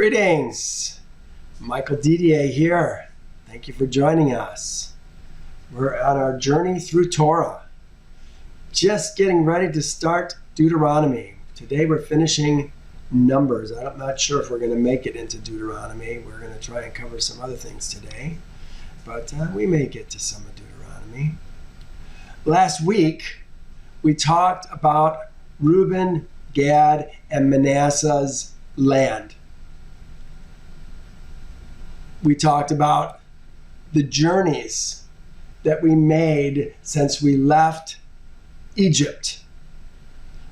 Greetings, Michael Didier here. Thank you for joining us. We're on our journey through Torah. Just getting ready to start Deuteronomy. Today we're finishing Numbers. I'm not sure if we're going to make it into Deuteronomy. We're going to try and cover some other things today, but we may get to some of Deuteronomy. Last week we talked about Reuben, Gad, and Manasseh's land. We talked about the journeys that we made since we left Egypt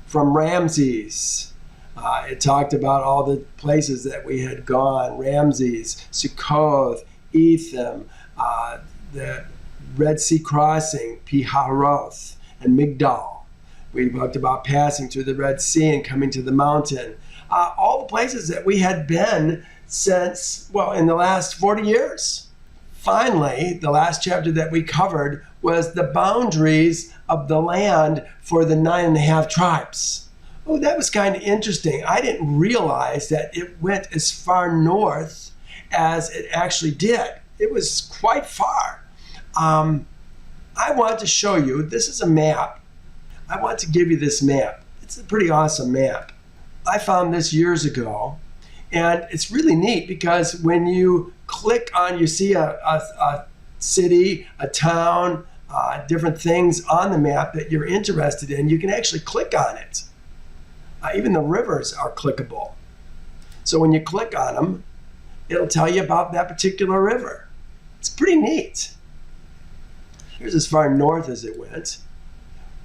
from Ramses. It talked about all the places that we had gone: Ramses, Sukkoth, Etham, the Red Sea crossing, Piharoth, and Migdal. We talked about passing through the Red Sea and coming to the mountain. All the places that we had been since, in the last 40 years. Finally, the last chapter that we covered was the boundaries of the land for the 9.5 tribes. Oh, that was kind of interesting. I didn't realize that it went as far north as it actually did. It was quite far. I want to show you, this is a map. I want to give you this map. It's a pretty awesome map. I found this years ago. And it's really neat because when you click on, you see a city, a town, different things on the map that you're interested in, you can actually click on it. Even the rivers are clickable. So when you click on them, it'll tell you about that particular river. It's pretty neat. Here's as far north as it went.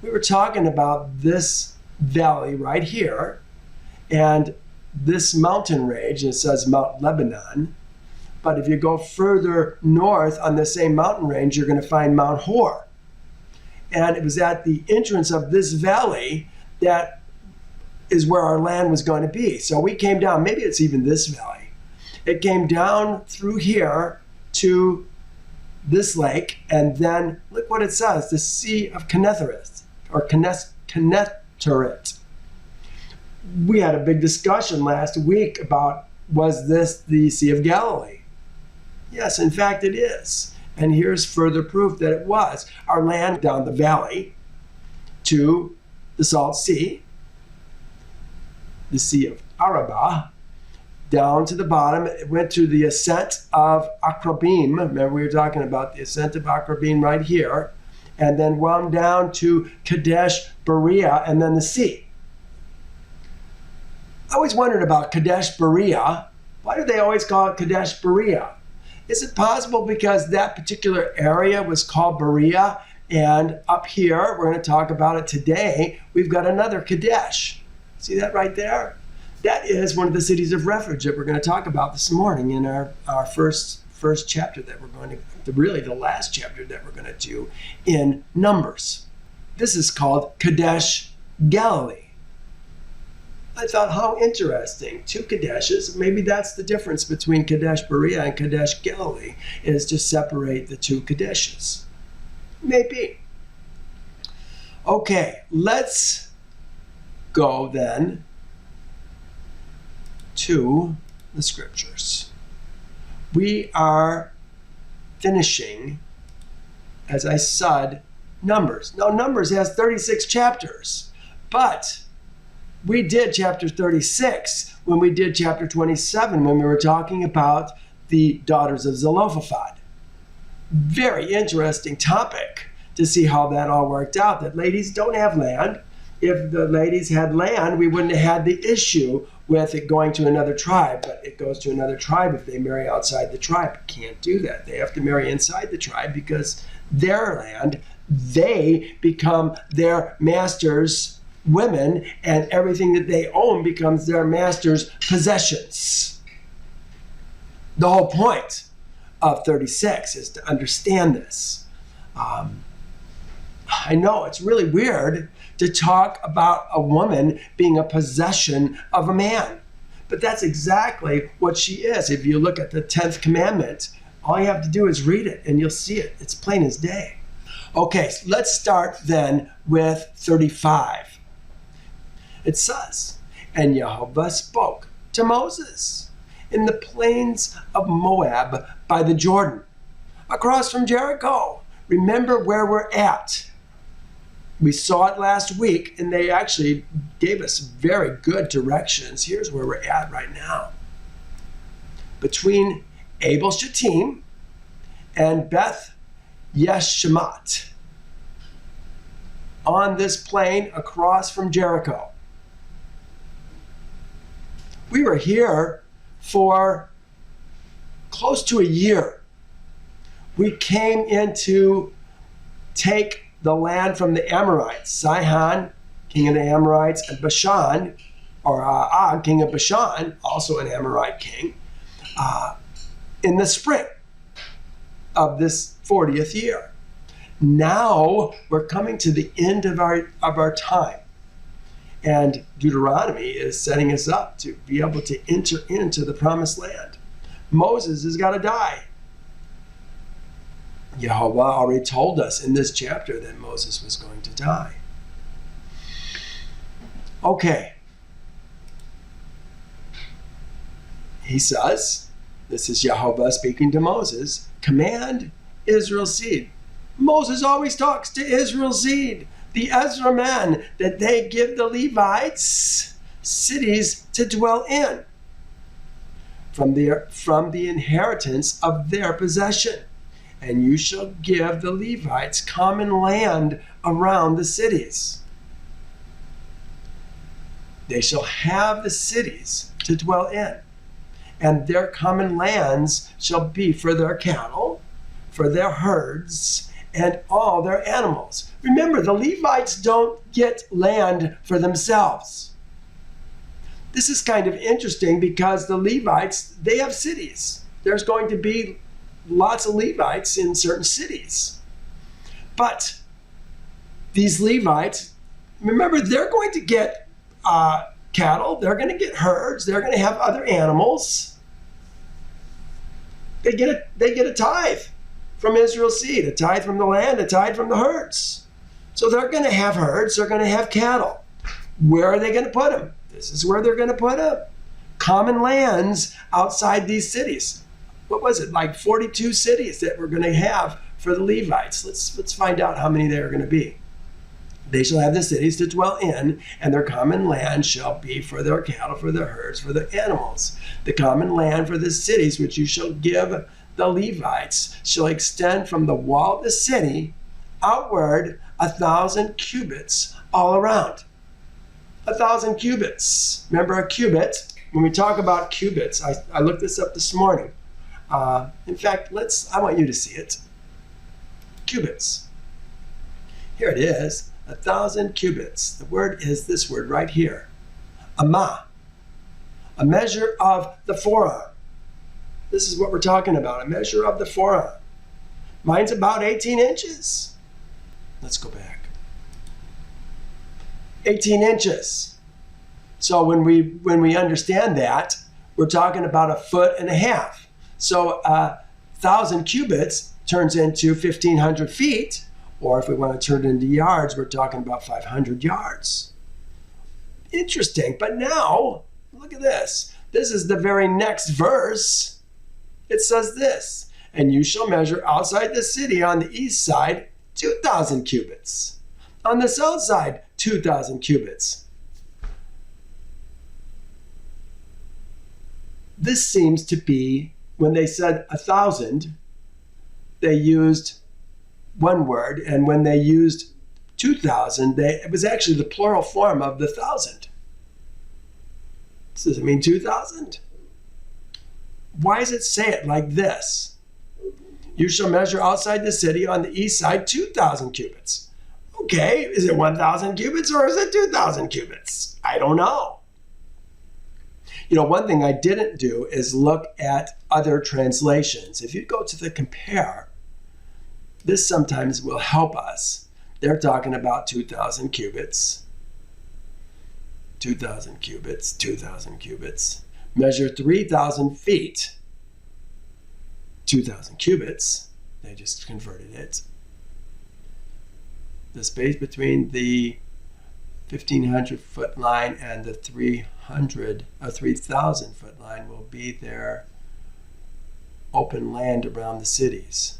We were talking about this valley right here, and this mountain range, and it says Mount Lebanon, but if you go further north on the same mountain range, you're going to find Mount Hor. And it was at the entrance of this valley that is where our land was going to be. So we came down, maybe it's even this valley. It came down through here to this lake, and then look what it says, the Sea of Kinnetheret, or Kinnetheret. We had a big discussion last week about, was this the Sea of Galilee? Yes, in fact it is. And here's further proof that it was. Our land down the valley to the Salt Sea, the Sea of Arabah, down to the bottom. It went through the ascent of Akrabim. Remember we were talking about the ascent of Akrabim right here. And then wound down to Kadesh Berea and then the sea. I always wondered about Kadesh Berea. Why do they always call it Kadesh Berea? Is it possible because that particular area was called Berea, and up here, we're going to talk about it today, we've got another Kadesh. See that right there? That is one of the cities of refuge that we're going to talk about this morning in our first chapter that we're going to, really the last chapter that we're going to do in Numbers. This is called Kadesh Galilee. I thought, how interesting. 2 Kadeshes. Maybe that's the difference between Kadesh Berea and Kadesh Galilee, is to separate the 2 Kadeshes. Maybe. Okay, let's go then to the scriptures. We are finishing, as I said, Numbers. Now, Numbers has 36 chapters, but we did chapter 36 when we did chapter 27 when we were talking about the daughters of Zelophehad. Very interesting topic to see how that all worked out, that ladies don't have land. If the ladies had land, we wouldn't have had the issue with it going to another tribe, but it goes to another tribe if they marry outside the tribe. Can't do that. They have to marry inside the tribe because their land, they become their master's women, and everything that they own becomes their master's possessions. The whole point of 36 is to understand this. I know it's really weird to talk about a woman being a possession of a man, but that's exactly what she is. If you look at the 10th commandment, all you have to do is read it and you'll see it. It's plain as day. Okay, so let's start then with 35. It says, "And Jehovah spoke to Moses in the plains of Moab by the Jordan, across from Jericho. Remember where we're at. We saw it last week, and they actually gave us very good directions. Here's where we're at right now. Between Abel Shittim and Beth Yeshemot, on this plain across from Jericho. We were here for close to a year. We came in to take the land from the Amorites, Sihon, king of the Amorites, and Bashan, or Og, king of Bashan, also an Amorite king, in the spring of this 40th year. Now we're coming to the end of our time. And Deuteronomy is setting us up to be able to enter into the promised land. Moses has got to die. Jehovah already told us in this chapter that Moses was going to die. Okay. He says, this is Jehovah speaking to Moses, command Israel's seed. Moses always talks to Israel's seed, the Ezra men, that they give the Levites cities to dwell in from the inheritance of their possession. And you shall give the Levites common land around the cities. They shall have the cities to dwell in, and their common lands shall be for their cattle, for their herds, and all their animals. Remember, the Levites don't get land for themselves. This is kind of interesting because the Levites, they have cities. There's going to be lots of Levites in certain cities. But these Levites, remember, they're going to get cattle, they're going to get herds, they're going to have other animals. They get a tithe from Israel's seed, a tithe from the land, a tithe from the herds. So they're going to have herds, they're going to have cattle. Where are they going to put them? This is where they're going to put them. Common lands outside these cities. What was it, like 42 cities that we're going to have for the Levites? Let's find out how many there are going to be. They shall have the cities to dwell in, and their common land shall be for their cattle, for their herds, for their animals. The common land for the cities which you shall give the Levites shall extend from the wall of the city outward 1,000 cubits all around. 1,000 cubits. Remember a cubit? When we talk about cubits, I looked this up this morning. In fact, I want you to see it. Cubits. Here it is, 1,000 cubits. The word is this word right here. Amah. A measure of the forearm. This is what we're talking about, a measure of the forearm. Mine's about 18 inches. Let's go back. 18 inches. So when we understand that, we're talking about 1.5 feet. So 1,000 cubits turns into 1,500 feet, or if we want to turn it into yards, we're talking about 500 yards. Interesting, but now, look at this. This is the very next verse. It says this, and you shall measure outside the city on the east side 2,000 cubits. On the south side, 2,000 cubits. This seems to be, when they said 1,000, they used one word, and when they used 2,000, it was actually the plural form of the 1,000. Does it mean 2,000? Why does it say it like this? You shall measure outside the city on the east side 2,000 cubits. Okay, is it 1,000 cubits or is it 2,000 cubits? I don't know. You know, one thing I didn't do is look at other translations. If you go to the compare, this sometimes will help us. They're talking about 2,000 cubits. 2,000 cubits, 2,000 cubits. Measure 3,000 feet. 2,000 cubits. They just converted it. The space between the 1,500-foot line and the 3,000-foot line will be their open land around the cities.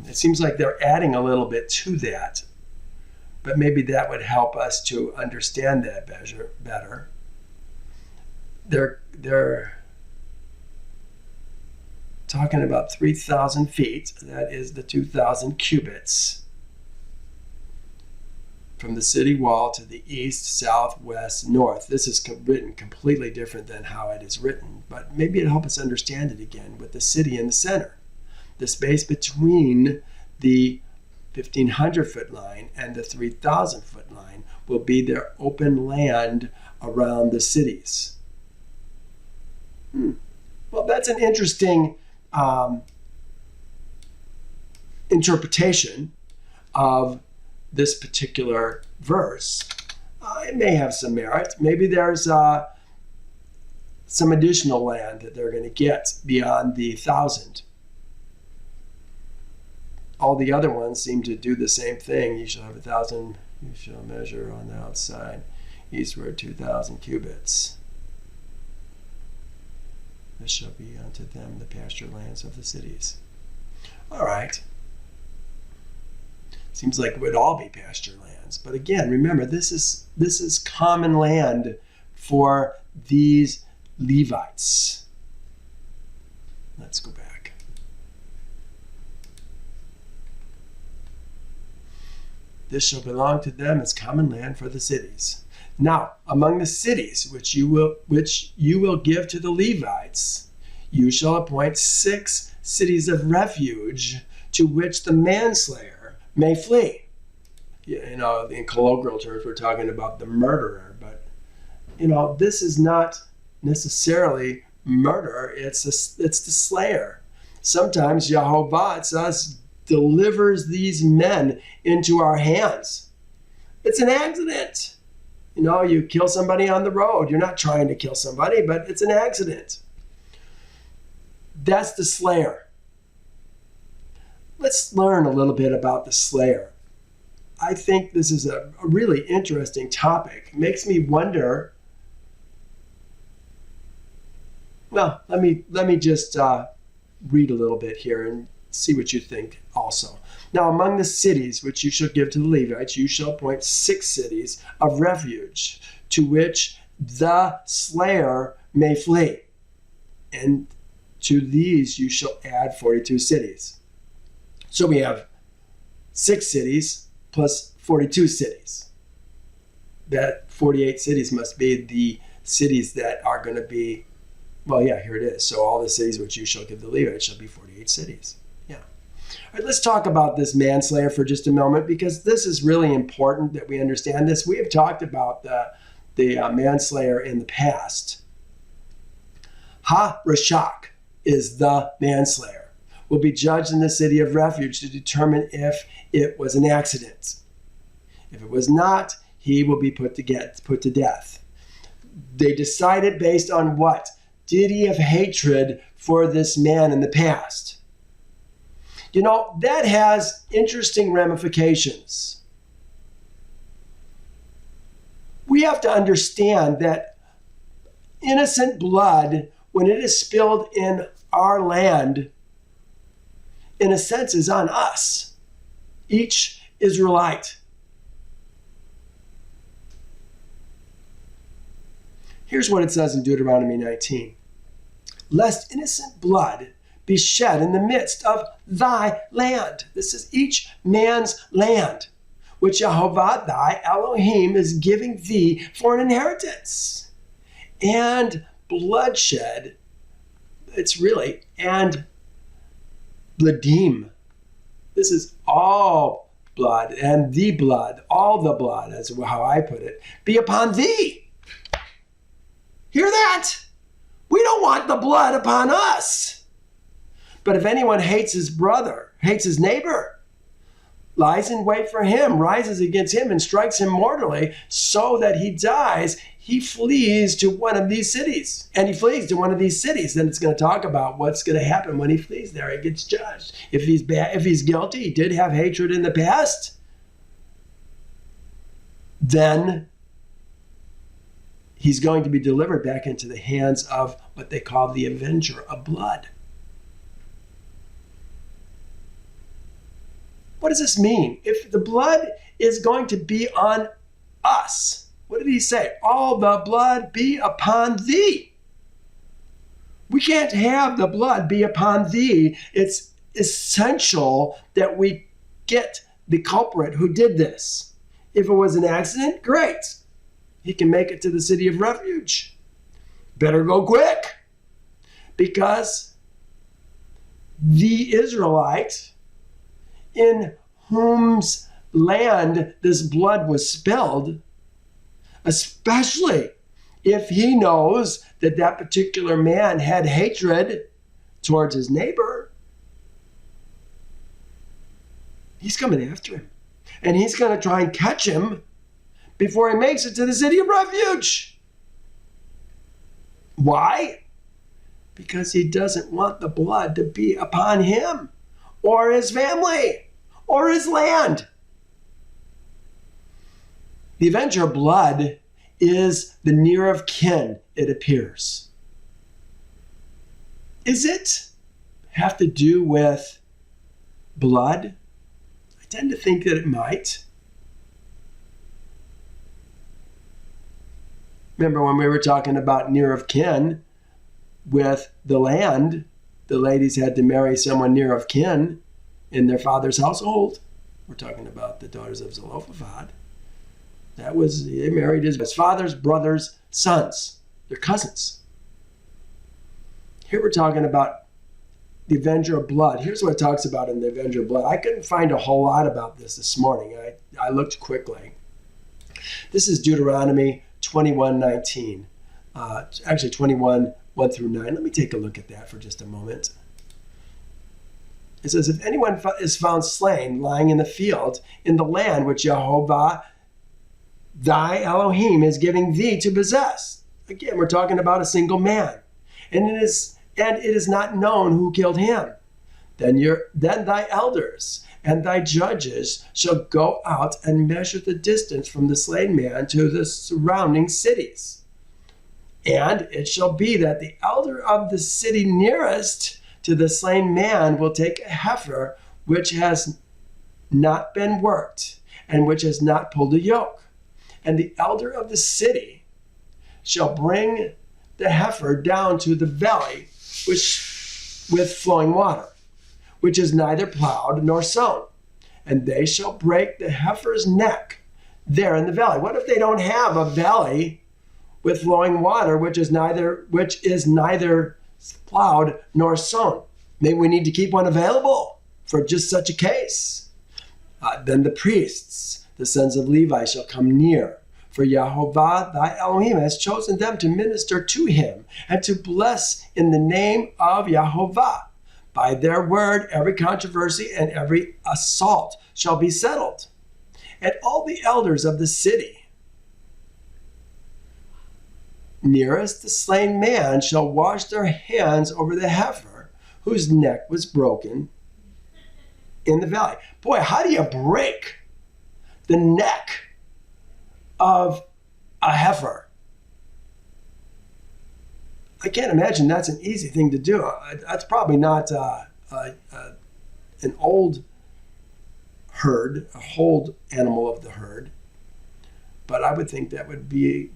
It seems like they're adding a little bit to that, but maybe that would help us to understand that better. They're talking about 3,000 feet. That is the 2,000 cubits from the city wall to the east, south, west, north. This is written completely different than how it is written, but maybe it'll help us understand it again with the city in the center. The space between the 1,500-foot line and the 3,000-foot line will be their open land around the cities. Well, that's an interesting interpretation of this particular verse. It may have some merit. Maybe there's some additional land that they're going to get beyond the 1,000. All the other ones seem to do the same thing. You shall have 1,000, you shall measure on the outside eastward 2,000 cubits. This shall be unto them the pasture lands of the cities. All right. Seems like it would all be pasture lands. But again, remember, this is common land for these Levites. Let's go back. This shall belong to them as common land for the cities. Now, among the cities which you will give to the Levites, you shall appoint 6 cities of refuge to which the manslayer may flee. You know, in colloquial terms, we're talking about the murderer, but this is not necessarily murder. It's the slayer. Sometimes Jehovah, it says, delivers these men into our hands. It's an accident. You kill somebody on the road. You're not trying to kill somebody, but it's an accident. That's the slayer. Let's learn a little bit about the slayer. I think this is a really interesting topic. It makes me wonder. Well, let me just read a little bit here and see what you think also. Now, among the cities which you shall give to the Levites, you shall appoint 6 cities of refuge to which the slayer may flee. And to these you shall add 42 cities. So we have 6 cities plus 42 cities. That 48 cities must be the cities that are going to be, well, yeah, here it is. So all the cities which you shall give the Levites shall be 48 cities. All right, let's talk about this manslayer for just a moment, because this is really important that we understand this. We have talked about the manslayer in the past. Ha-raw-tsakh is the manslayer. Will be judged in the city of refuge to determine if it was an accident. If it was not, he will be put to death. They decided based on what? Did he have hatred for this man in the past? That has interesting ramifications. We have to understand that innocent blood, when it is spilled in our land, in a sense, is on us, each Israelite. Here's what it says in Deuteronomy 19. Lest innocent blood be shed in the midst of thy land. This is each man's land, which Jehovah thy Elohim is giving thee for an inheritance. And bloodshed, and bladim. This is all blood, and the blood, all the blood, as how I put it, be upon thee. Hear that? We don't want the blood upon us. But if anyone hates his brother, hates his neighbor, lies in wait for him, rises against him, and strikes him mortally, so that he dies, he flees to one of these cities. And he flees to one of these cities. Then it's going to talk about what's going to happen when he flees there. He gets judged. If he's bad, if he's guilty, he did have hatred in the past, then he's going to be delivered back into the hands of what they call the Avenger of Blood. What does this mean? If the blood is going to be on us, what did he say? All the blood be upon thee. We can't have the blood be upon thee. It's essential that we get the culprit who did this. If it was an accident, great. He can make it to the city of refuge. Better go quick, because the Israelite in whose land this blood was spilled, especially if he knows that that particular man had hatred towards his neighbor, he's coming after him. And he's going to try and catch him before he makes it to the city of refuge. Why? Because he doesn't want the blood to be upon him or his family or his land. The Avenger of Blood is the near of kin, it appears. Is it have to do with blood? I tend to think that it might. Remember when we were talking about near of kin with the land, the ladies had to marry someone near of kin in their father's household. We're talking about the daughters of Zelophehad. They married his father's brothers' sons, their cousins. Here we're talking about the Avenger of Blood. Here's what it talks about in the Avenger of Blood. I couldn't find a whole lot about this morning. I looked quickly. This is Deuteronomy 21:19. Actually 21, 1 through 9. Let me take a look at that for just a moment. It says, if anyone is found slain lying in the field in the land which Jehovah thy Elohim is giving thee to possess. Again, we're talking about a single man. And it is not known who killed him. Then thy elders and thy judges shall go out and measure the distance from the slain man to the surrounding cities. And it shall be that the elder of the city nearest to the slain man will take a heifer which has not been worked and which has not pulled a yoke. And the elder of the city shall bring the heifer down to the valley with flowing water, which is neither plowed nor sown. And they shall break the heifer's neck there in the valley. What if they don't have a valley with flowing water, which is neither plowed nor sown? Maybe we need to keep one available for just such a case. Then the priests, the sons of Levi, shall come near, for Jehovah thy Elohim has chosen them to minister to him and to bless in the name of Jehovah. By their word, every controversy and every assault shall be settled. And all the elders of the city nearest the slain man shall wash their hands over the heifer whose neck was broken in the valley. Boy, how do you break the neck of a heifer? I can't imagine that's an easy thing to do. That's probably not an old herd, a whole animal of the herd. But I would think that would be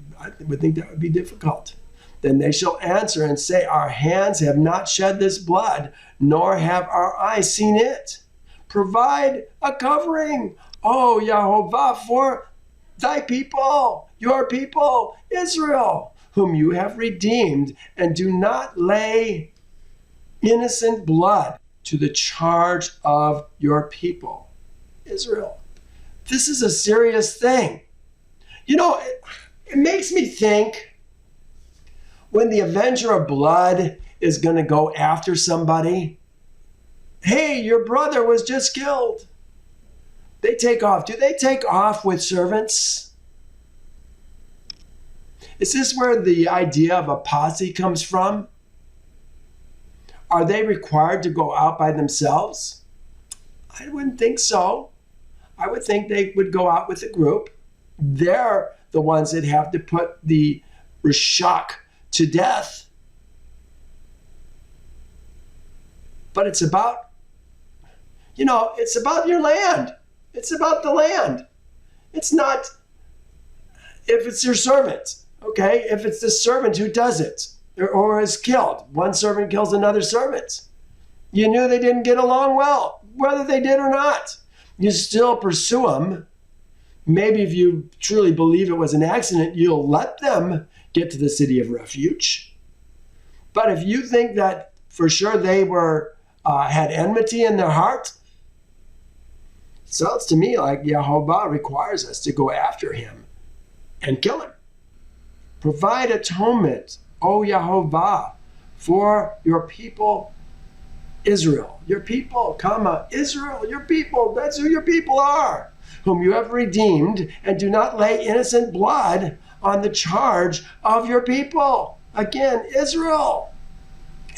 difficult. Then they shall answer and say, our hands have not shed this blood, nor have our eyes seen it. Provide a covering, O Jehovah, for thy people, your people, Israel, whom you have redeemed, and do not lay innocent blood to the charge of your people, Israel. This is a serious thing. You know, it makes me think when the Avenger of Blood is going to go after somebody, hey, your brother was just killed. They take off. Do they take off with servants? Is this where the idea of a posse comes from? Are they required to go out by themselves? I wouldn't think so. I would think they would go out with a group. They're the ones that have to put the raw-tsakh to death. But it's about, it's about your land. It's about the land. It's not if it's your servant, okay? If it's the servant who does it or is killed. One servant kills another servant. You knew they didn't get along well, whether they did or not. You still pursue them. Maybe if you truly believe it was an accident, you'll let them get to the city of refuge. But if you think that for sure they had enmity in their heart, it sounds to me like Yehovah requires us to go after him and kill him. Provide atonement, O Yehovah, for your people Israel. Your people, Israel, your people. That's who your people are, whom you have redeemed, and do not lay innocent blood on the charge of your people. Again, Israel.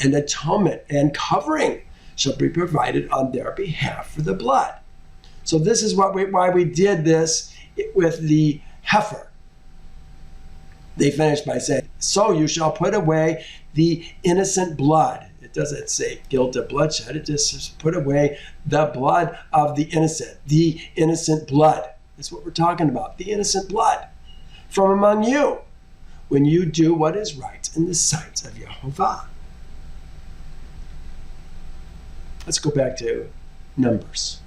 And atonement and covering shall be provided on their behalf for the blood. So this is why we did this with the heifer. They finished by saying, so you shall put away the innocent blood. It doesn't say guilt of bloodshed. It just says put away the blood of the innocent blood. That's what we're talking about, the innocent blood from among you when you do what is right in the sight of Yehovah. Let's go back to Numbers.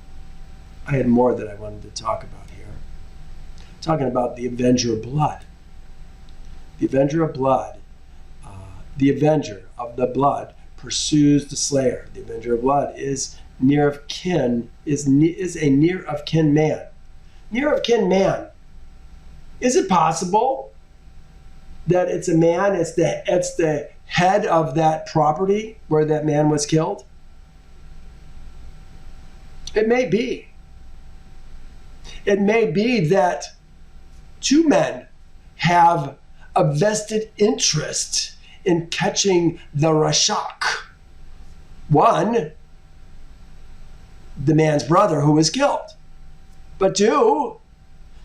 I had more that I wanted to talk about here. Talking about the Avenger of Blood. The Avenger of Blood. The Avenger of the Blood pursues the slayer. The Avenger of Blood is near of kin, is a near of kin man. Near of kin man. Is it possible that it's a man, it's the head of that property where that man was killed? It may be. It may be that two men have a vested interest in catching the raw-tsakh. One, the man's brother who was killed. But two,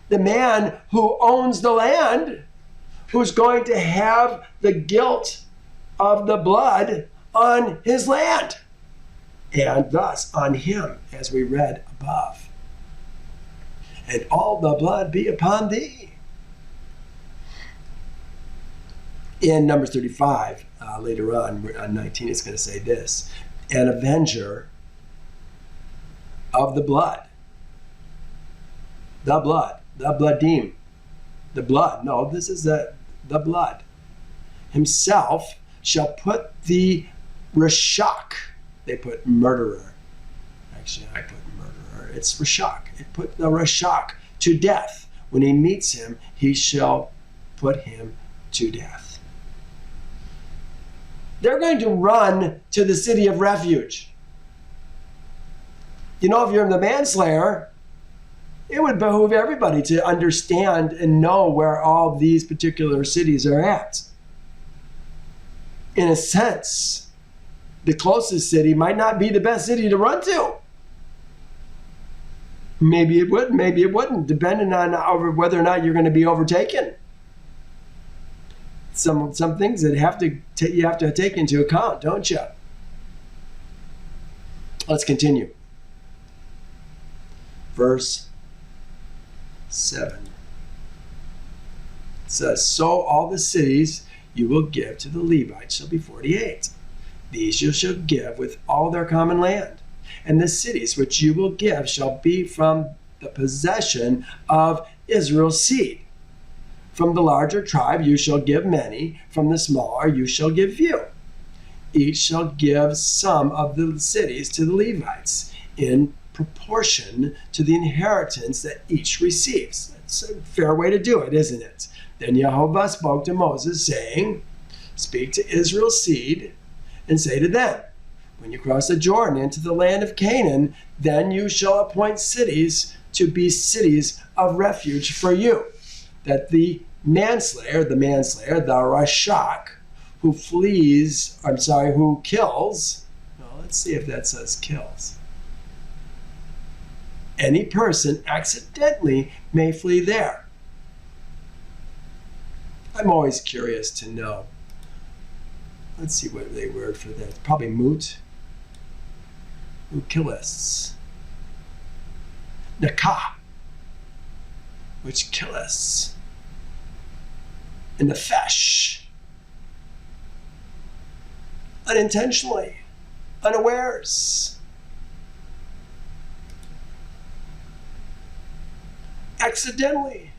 the man who owns the land, who's going to have the guilt of the blood on his land, and thus on him, as we read above. And all the blood be upon thee. In Numbers 35, later on 19, it's going to say this: an avenger of the blood. The blood. The bloodim. The blood. No, this is the blood. Himself shall put the raw-tsakh. They put murderer. Actually, I put murderer. It's raw-tsakh. It put the raw-tsakh to death. When he meets him, he shall put him to death. They're going to run to the city of refuge. If you're the manslayer, it would behoove everybody to understand and know where all these particular cities are at. In a sense, the closest city might not be the best city to run to. Maybe it would, maybe it wouldn't, depending on whether or not you're going to be overtaken. Some things that you have to take into account, don't you? Let's continue. Verse 7. It says, so all the cities you will give to the Levites shall be 48. These you shall give with all their common land. And the cities which you will give shall be from the possession of Israel's seed. From the larger tribe you shall give many, from the smaller you shall give few. Each shall give some of the cities to the Levites in proportion to the inheritance that each receives. That's a fair way to do it, isn't it? Then Yehovah spoke to Moses, saying, speak to Israel's seed and say to them, when you cross the Jordan into the land of Canaan, then you shall appoint cities to be cities of refuge for you, that the manslayer, the raw-tsakh, who kills. Well, let's see if that says kills. Any person accidentally may flee there. I'm always curious to know. Let's see what they word for that. It's probably moot. Who killists. Nakah, which killists. And nefesh, unintentionally, unawares. Accidentally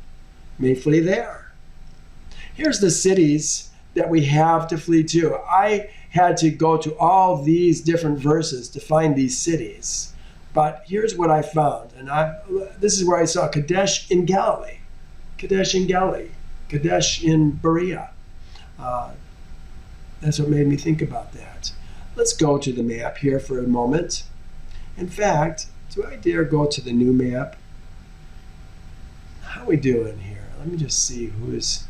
may flee there. Here's the cities that we have to flee to. I had to go to all these different verses to find these cities. But here's what I found. And this is where I saw Kadesh in Galilee. Kadesh in Berea. That's what made me think about that. Let's go to the map here for a moment. In fact, do I dare go to the new map? How are we doing here? Let me just see who is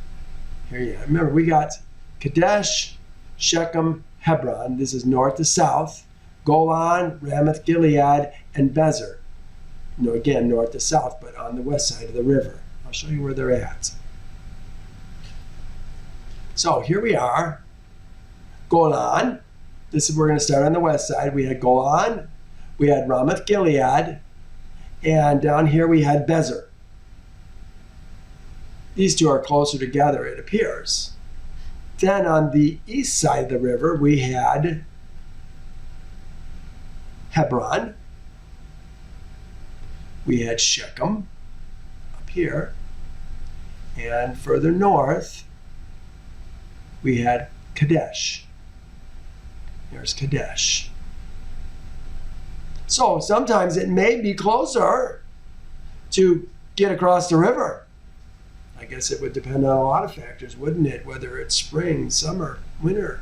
here. Yeah, remember we got Kadesh, Shechem, Hebron. This is north to south. Golan, Ramoth Gilead, and Bezer. Again, north to south, but on the west side of the river. I'll show you where they're at. So here we are. Golan. This is where we're going to start on the west side. We had Golan, we had Ramoth Gilead, and down here we had Bezer. These two are closer together, it appears. Then on the east side of the river, we had Hebron. We had Shechem up here. And further north, we had Kadesh. Here's Kadesh. So sometimes it may be closer to get across the river. I guess it would depend on a lot of factors, wouldn't it? Whether it's spring, summer, winter,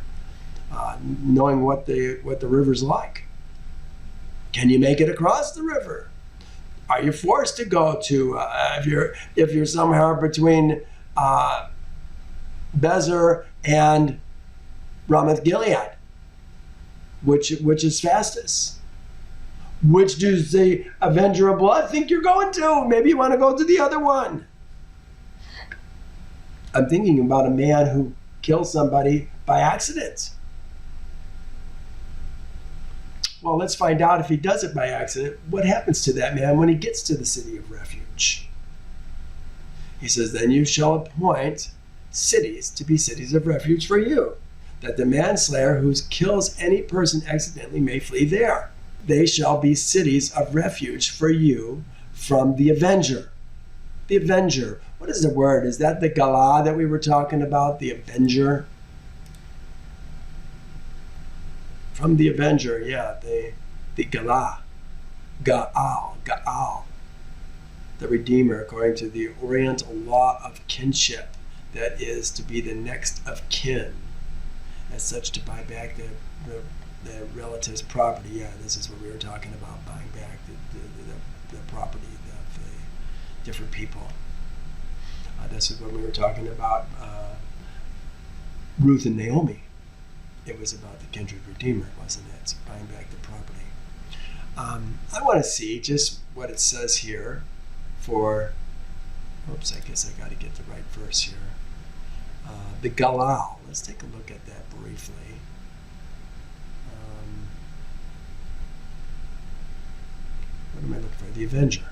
knowing what the river's like. Can you make it across the river? Are you forced to go to if you're somehow between Bezer and Ramoth Gilead? Which is fastest? Which does the Avenger of Blood think you're going to? Maybe you want to go to the other one. I'm thinking about a man who kills somebody by accident. Well, let's find out if he does it by accident. What happens to that man when he gets to the city of refuge? He says, then you shall appoint cities to be cities of refuge for you, that the manslayer who kills any person accidentally may flee there. They shall be cities of refuge for you from the Avenger. The Avenger. What is the word? Is that the Galah that we were talking about? The Avenger? From the Avenger, yeah, the Galah. Gaal. The Redeemer, according to the Oriental law of kinship, that is to be the next of kin. As such, to buy back the relative's property. Yeah, this is what we were talking about, buying back the property of the different people. This is what we were talking about Ruth and Naomi. It was about the kindred redeemer, wasn't it? So buying back the property. I want to see just what it says here for, oops, I guess I got to get the right verse here. The Galal. Let's take a look at that briefly. What am I looking for? The Avenger.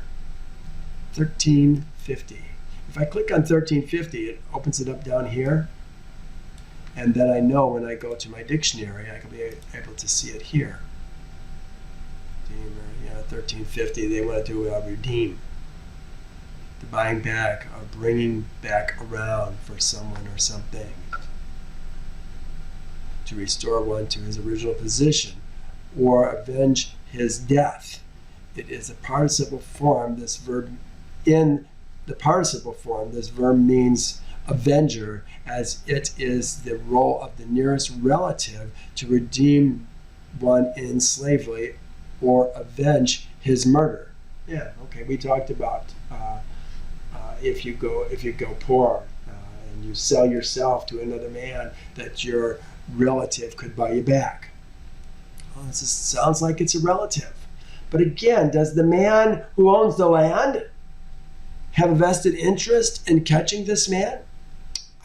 1350. If I click on 1350, it opens it up down here. And then I know when I go to my dictionary, I can be able to see it here. Redeemer, yeah, 1350, they want to do redeem. The buying back or bringing back around for someone or something. To restore one to his original position or avenge his death. It is a participle form. This verb, in the participle form, this verb means avenger, as it is the role of the nearest relative to redeem one in slavery or avenge his murder. Yeah, okay, we talked about if you go poor, when you sell yourself to another man, that your relative could buy you back. Well, this sounds like it's a relative. But again, does the man who owns the land have a vested interest in catching this man?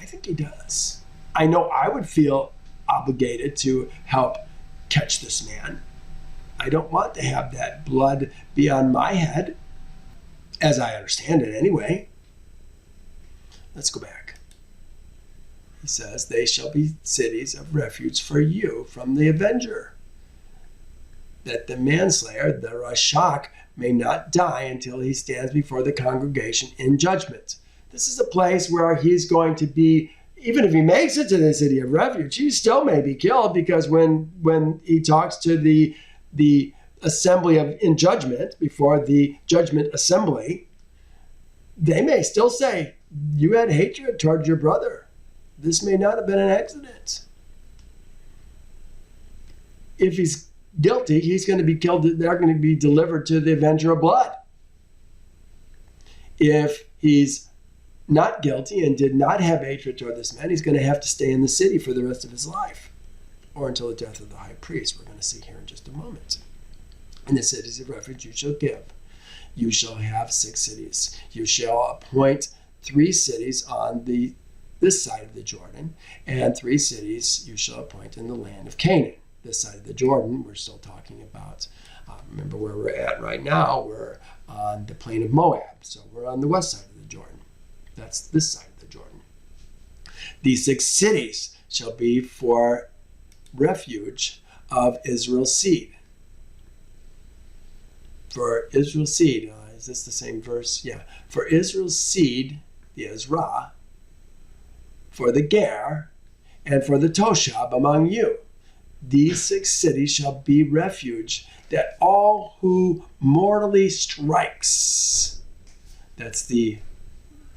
I think he does. I know I would feel obligated to help catch this man. I don't want to have that blood be on my head, as I understand it anyway. Let's go back. He says, they shall be cities of refuge for you from the avenger, that the manslayer, the raw-tsakh, may not die until he stands before the congregation in judgment. This is a place where he's going to be, even if he makes it to the city of refuge, he still may be killed, because when he talks to the assembly in judgment, before the judgment assembly, they may still say, you had hatred towards your brother. This may not have been an accident. If he's guilty, he's going to be killed. They're going to be delivered to the Avenger of Blood. If he's not guilty and did not have hatred toward this man, he's going to have to stay in the city for the rest of his life, or until the death of the high priest. We're going to see here in just a moment. In the cities of refuge you shall give. You shall have 6 cities. You shall appoint 3 cities on this side of the Jordan, and 3 cities you shall appoint in the land of Canaan. This side of the Jordan, we're still talking about, remember where we're at right now, we're on the Plain of Moab. So we're on the west side of the Jordan. That's this side of the Jordan. These 6 cities shall be for refuge of Israel's seed. For Israel's seed, is this the same verse? Yeah. For Israel's seed, the Ezra, for the Ger, and for the Toshab among you. These 6 cities shall be refuge, that all who mortally strikes, that's the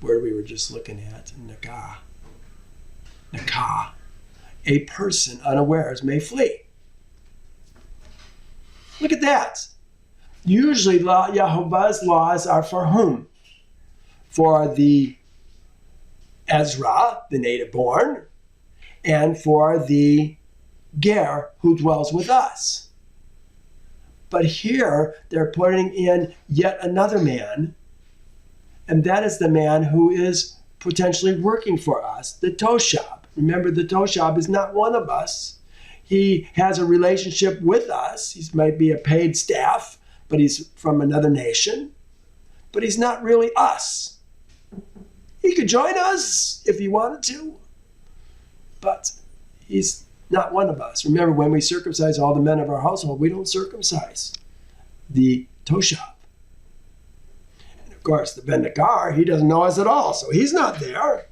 word we were just looking at, nakah, a person unawares may flee. Look at that. Usually Yehovah's laws are for whom? For the Ezra, the native born, and for the Ger, who dwells with us. But here they're putting in yet another man, and that is the man who is potentially working for us, the Toshab. Remember, the Toshab is not one of us. He has a relationship with us. He might be a paid staff, but he's from another nation. But he's not really us. He could join us if he wanted to, but he's not one of us. Remember, when we circumcise all the men of our household, we don't circumcise the Toshab. And of course, the Ben Nakar, he doesn't know us at all, so he's not there.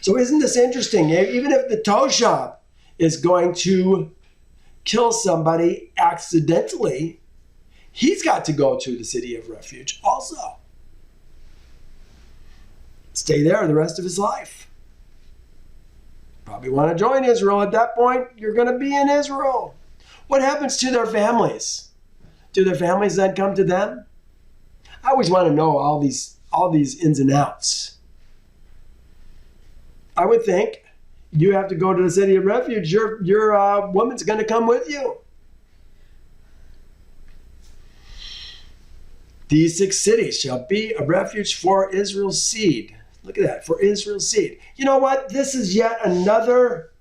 So isn't this interesting? Even if the Toshab is going to kill somebody accidentally, he's got to go to the city of refuge also. Stay there the rest of his life. Probably want to join Israel at that point. You're going to be in Israel. What happens to their families? Do their families then come to them? I always want to know all these ins and outs. I would think you have to go to the city of refuge. Your woman's going to come with you. These 6 cities shall be a refuge for Israel's seed. Look at that, for Israel's seed. You know what? This is yet another,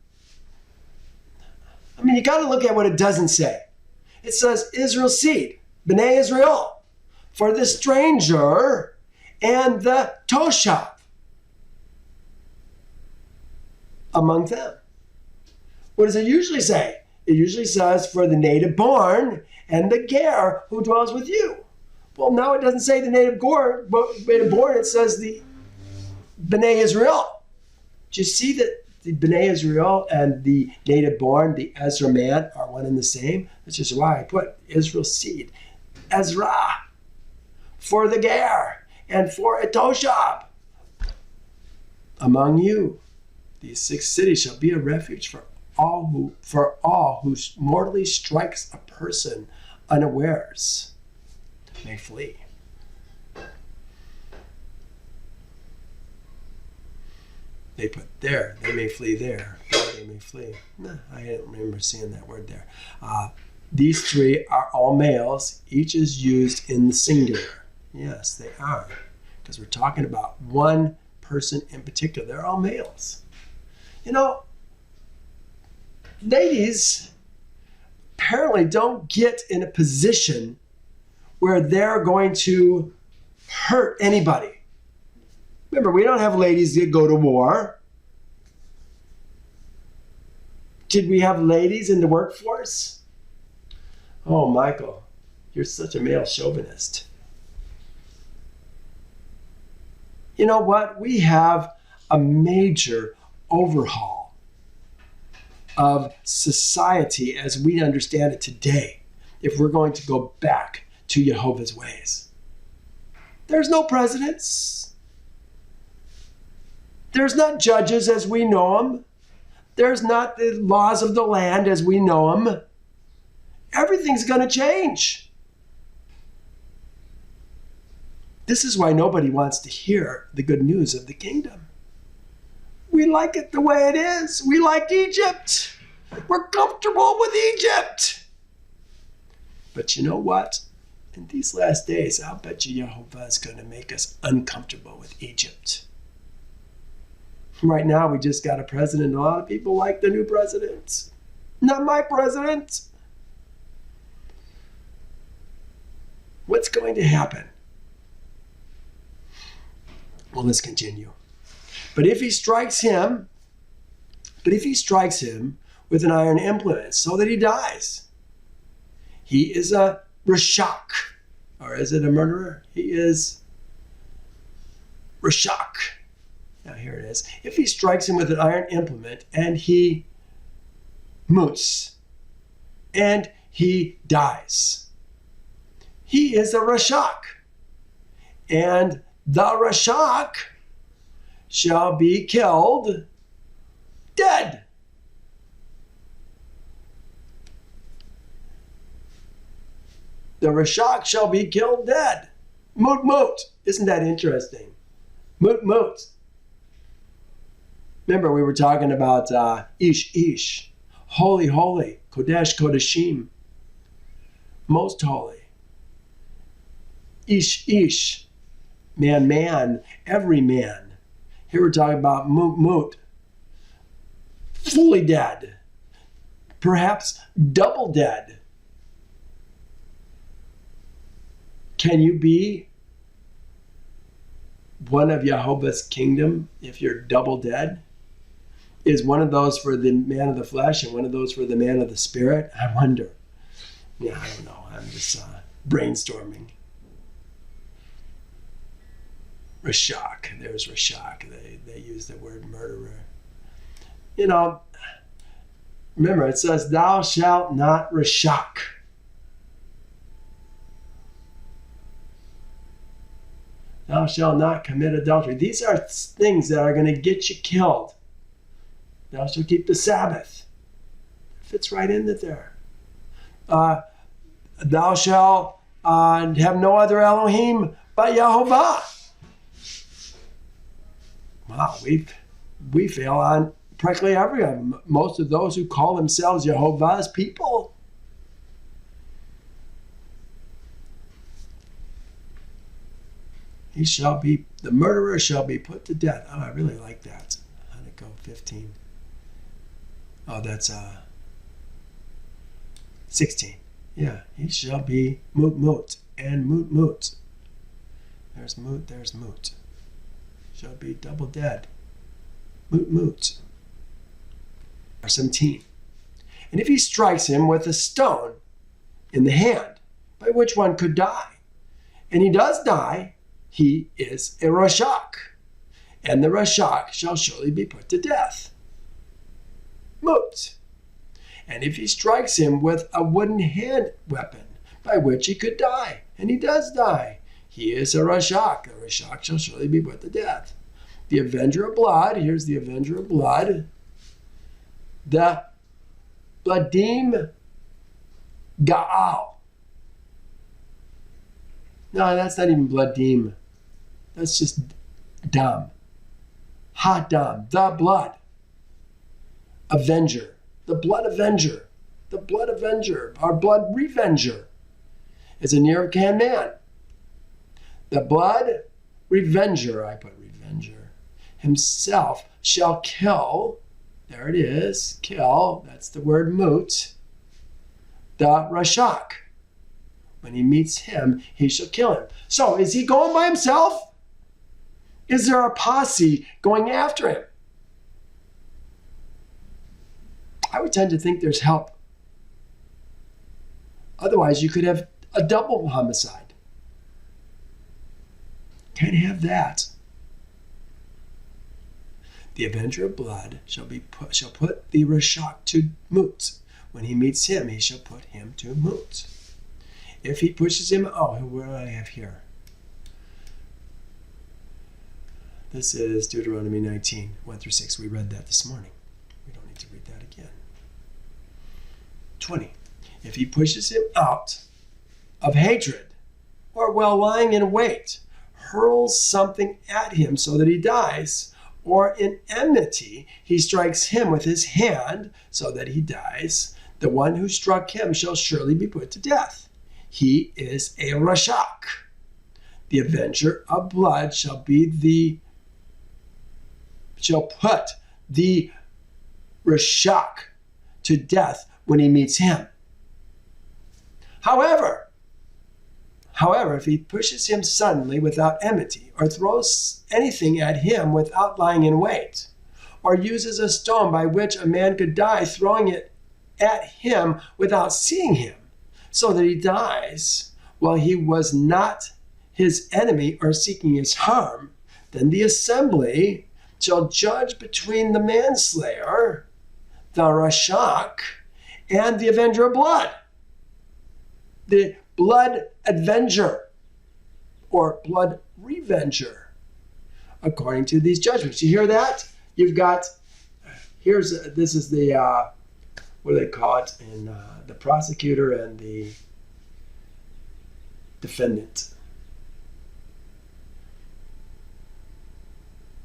you got to look at what it doesn't say. It says Israel's seed, B'nai Israel, for the stranger and the Toshab among them. What does it usually say? It usually says for the native born and the Ger who dwells with you. Well, now it doesn't say the native born, it says the B'nai Israel. Do you see that the B'nai Israel and the native born, the Ezra man, are one and the same? That's just why I put Israel's seed, Ezra, for the Ger, and for a Toshab among you. These 6 cities shall be a refuge for all who mortally strikes a person unawares may flee. They put there, they may flee there, they may flee. Nah, I don't remember seeing that word there. These three are all males. Each is used in the singular. Yes, they are. Because we're talking about one person in particular. They're all males. You know, ladies apparently don't get in a position where they're going to hurt anybody. Remember, we don't have ladies that go to war. Did we have ladies in the workforce? Oh, Michael, you're such a male chauvinist. You know what? We have a major overhaul of society as we understand it today if we're going to go back to Jehovah's ways. There's no presidents. There's not judges as we know them. There's not the laws of the land as we know them. Everything's going to change. This is why nobody wants to hear the good news of the kingdom. We like it the way it is. We like Egypt. We're comfortable with Egypt. But you know what? In these last days, I'll bet you Jehovah is going to make us uncomfortable with Egypt. Right now, we just got a president. A lot of people like the new president. Not my president. What's going to happen? Well, let's continue. But if he strikes him with an iron implement so that he dies, he is a raw-tsakh. Or is it a murderer? He is raw-tsakh. Now here it is. If he strikes him with an iron implement and he moots and he dies, he is a raw-tsakh. And the raw-tsakh shall be killed dead. The raw-tsakh shall be killed dead. Moot, moot. Isn't that interesting? Moot, moot. Remember, we were talking about ish, ish. Holy, holy. Kodesh, kodeshim. Most holy. Ish, ish. Man, man. Every man. Here we're talking about moot, moot. Fully dead. Perhaps double dead. Can you be one of Jehovah's kingdom if you're double dead? Is one of those for the man of the flesh and one of those for the man of the spirit? I wonder. Yeah, I don't know. I'm just brainstorming. Raw-tsakh. There's raw-tsakh. They use the word murderer. You know, remember it says, thou shalt not raw-tsakh. Thou shalt not commit adultery. These are things that are going to get you killed. Thou shalt keep the Sabbath. It fits right in there. Thou shalt have no other Elohim but Yehovah. Wow, we fail on practically every of them. Most of those who call themselves Jehovah's people. The murderer shall be put to death. Oh, I really like that. How'd it go? 15. Oh, that's 16. Yeah, he shall be moot, moot, and moot, moot. There's moot, there's moot. Shall be double dead. Moot, moot. 17. And if he strikes him with a stone in the hand, by which one could die, and he does die, he is a raw-tsakh, and the raw-tsakh shall surely be put to death. Moot. And if he strikes him with a wooden hand weapon, by which he could die, and he does die, he is a raw-tsakh. The raw-tsakh shall surely be put to death. The Avenger of Blood, here's the Avenger of Blood. The Bladim Gaal. No, that's not even Bladim. That's just Dam. Hadam, the blood. Avenger, the blood avenger. The blood avenger, our blood revenger, is a near of kin man. The blood revenger, I put revenger, himself shall kill, there it is, kill, that's the word moot, the raw-tsakh. When he meets him, he shall kill him. So is he going by himself? Is there a posse going after him? I would tend to think there's help. Otherwise, you could have a double homicide. Can't have that. The Avenger of Blood shall put the raw-tsakh to moot. When he meets him, he shall put him to moot. If he pushes him, what do I have here? This is Deuteronomy 19, 1-6. We read that this morning. We don't need to read that again. 20. If he pushes him out of hatred, or while lying in wait, hurls something at him so that he dies, or in enmity he strikes him with his hand so that he dies, the one who struck him shall surely be put to death. He is a raw-tsakh. The Avenger of Blood shall put the raw-tsakh to death when he meets him. However, if he pushes him suddenly without enmity, or throws anything at him without lying in wait, or uses a stone by which a man could die, throwing it at him without seeing him, so that he dies while he was not his enemy or seeking his harm, then the assembly shall judge between the manslayer, the raw-tsakh, and the Avenger of Blood. The blood avenger or blood revenger, according to these judgments. You hear that? You've got, this is the, what do they call it? In the prosecutor and the defendant.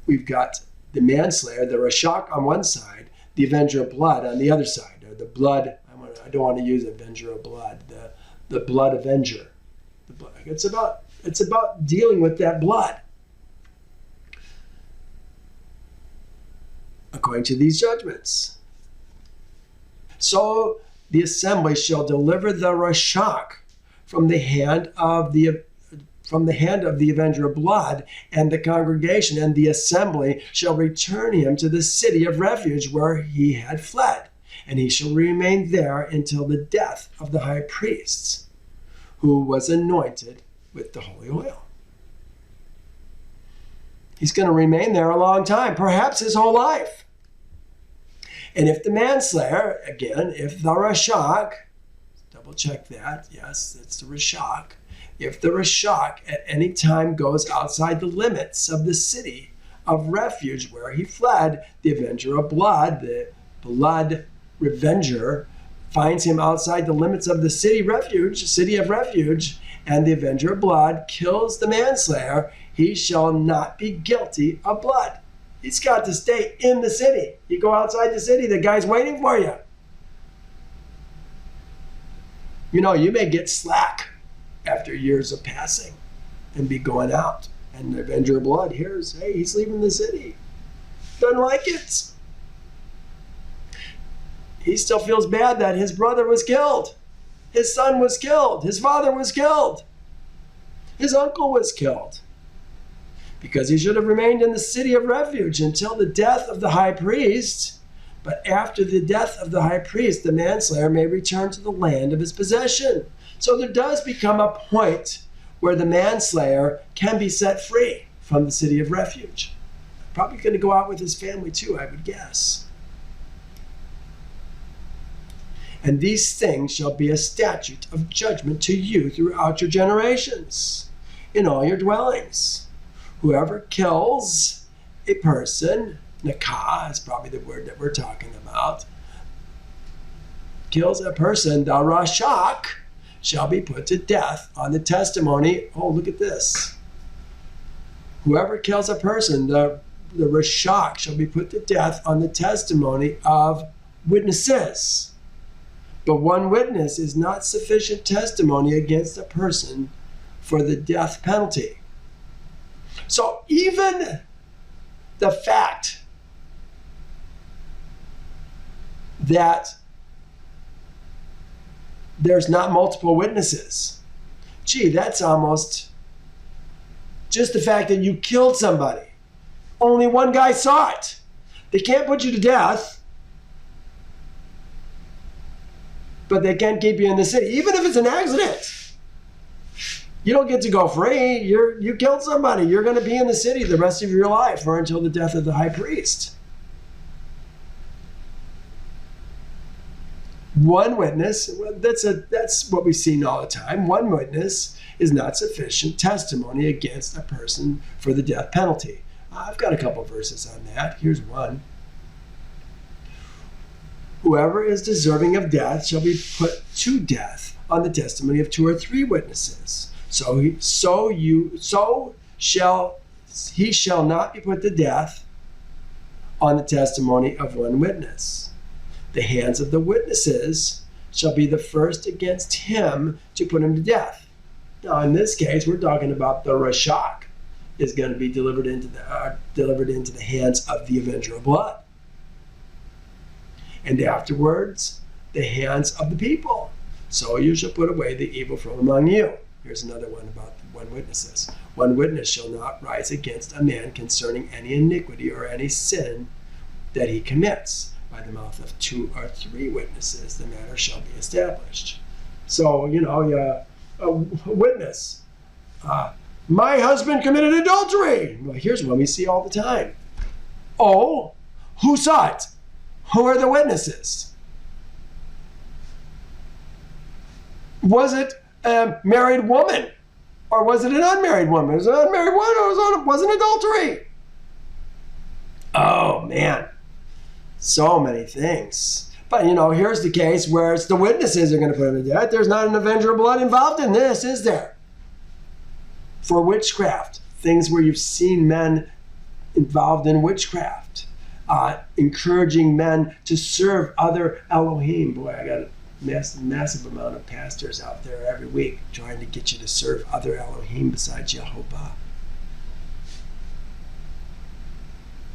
We've got the manslayer, the raw-tsakh on one side, the Avenger of Blood on the other side, or the blood, I don't want to use Avenger of Blood, the blood avenger. It's about dealing with that blood. According to these judgments. So the assembly shall deliver the raw-tsakh from the hand of the Avenger of Blood, and the congregation and the assembly shall return him to the city of refuge where he had fled, and he shall remain there until the death of the high priest, who was anointed with the holy oil. He's going to remain there a long time, perhaps his whole life. And if the manslayer, again, if the raw-tsakh, double check that, yes, it's the raw-tsakh, if the raw-tsakh at any time goes outside the limits of the city of refuge where he fled, the Avenger of Blood, the blood revenger, finds him outside the limits of the city of refuge, and the Avenger of Blood kills the manslayer, he shall not be guilty of blood. He's got to stay in the city. You go outside the city, the guy's waiting for you. You know, you may get slack after years of passing and be going out. And the Avenger of Blood hears, hey, he's leaving the city. Doesn't like it. He still feels bad that his brother was killed. His son was killed. His father was killed. His uncle was killed. Because he should have remained in the city of refuge until the death of the high priest. But after the death of the high priest, the manslayer may return to the land of his possession. So there does become a point where the manslayer can be set free from the city of refuge. Probably going to go out with his family too, I would guess. And these things shall be a statute of judgment to you throughout your generations, in all your dwellings. Whoever kills a person, nakah is probably the word that we're talking about, kills a person, the raw-tsakh, shall be put to death on the testimony. Oh, look at this. Whoever kills a person, the raw-tsakh shall be put to death on the testimony of witnesses. But one witness is not sufficient testimony against a person for the death penalty. So even the fact that there's not multiple witnesses, gee, that's almost just the fact that you killed somebody. Only one guy saw it. They can't put you to death, but they can't keep you in the city. Even if it's an accident, you don't get to go free. You killed somebody. You're going to be in the city the rest of your life or until the death of the high priest. One witness, that's what we've seen all the time. One witness is not sufficient testimony against a person for the death penalty. I've got a couple verses on that. Here's one. Whoever is deserving of death shall be put to death on the testimony of 2 or 3 witnesses. He shall not be put to death on the testimony of one witness. The hands of the witnesses shall be the first against him to put him to death. Now, in this case, we're talking about the raw-tsakh is going to be delivered into the hands of the Avenger of Blood, and afterwards the hands of the people. So you shall put away the evil from among you. Here's another one about one witnesses. One witness shall not rise against a man concerning any iniquity or any sin that he commits. By the mouth of 2 or 3 witnesses, the matter shall be established. So, a witness. My husband committed adultery. Well, here's one we see all the time. Oh, who saw it? Who are the witnesses? Was it a married woman? Or was it an unmarried woman? Was it an unmarried woman or was it adultery? Oh, man. So many things. But, here's the case where it's the witnesses are going to put him to death. There's not an Avenger of Blood involved in this, is there? For witchcraft, things where you've seen men involved in witchcraft, encouraging men to serve other Elohim. Boy, I got a massive amount of pastors out there every week trying to get you to serve other Elohim besides Jehovah.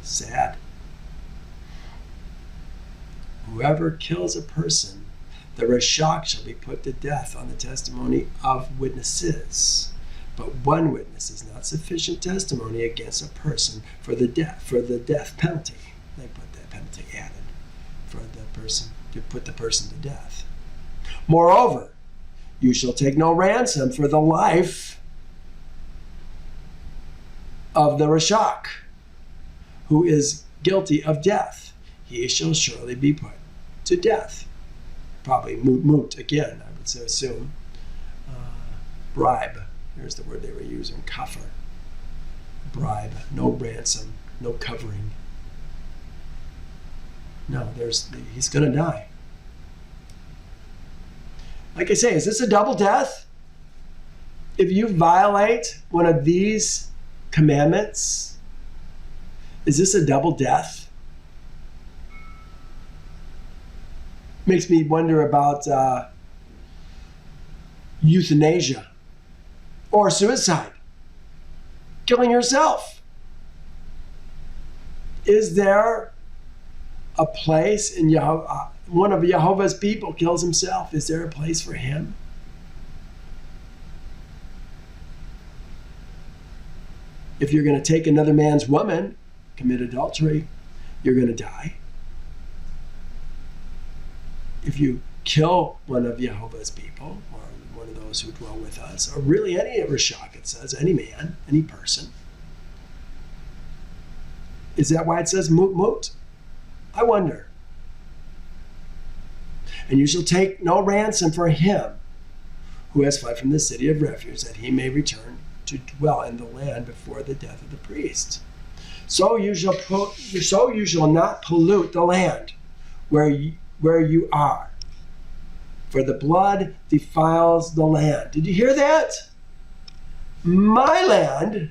Sad. Whoever kills a person, the raw-tsakh shall be put to death on the testimony of witnesses. But one witness is not sufficient testimony against a person for the death penalty. They put that penalty added for the person to put the person to death. Moreover, you shall take no ransom for the life of the raw-tsakh, who is guilty of death. He shall surely be put to death. Probably moot again, I would assume. Bribe. Here's the word they were using, kafir. Bribe. No ransom. No covering. No, he's going to die. Like I say, is this a double death? If you violate one of these commandments, is this a double death? Makes me wonder about euthanasia or suicide, killing yourself. Is there a place in one of Jehovah's people kills himself? Is there a place for him? If you're going to take another man's woman, commit adultery, you're going to die. If you kill one of Jehovah's people, or one of those who dwell with us, or really any raw-tsakh, it says, any man, any person. Is that why it says moot? I wonder. And you shall take no ransom for him who has fled from the city of refuge, that he may return to dwell in the land before the death of the priest. So you shall not pollute the land where you are, for the blood defiles the land. Did you hear that? My land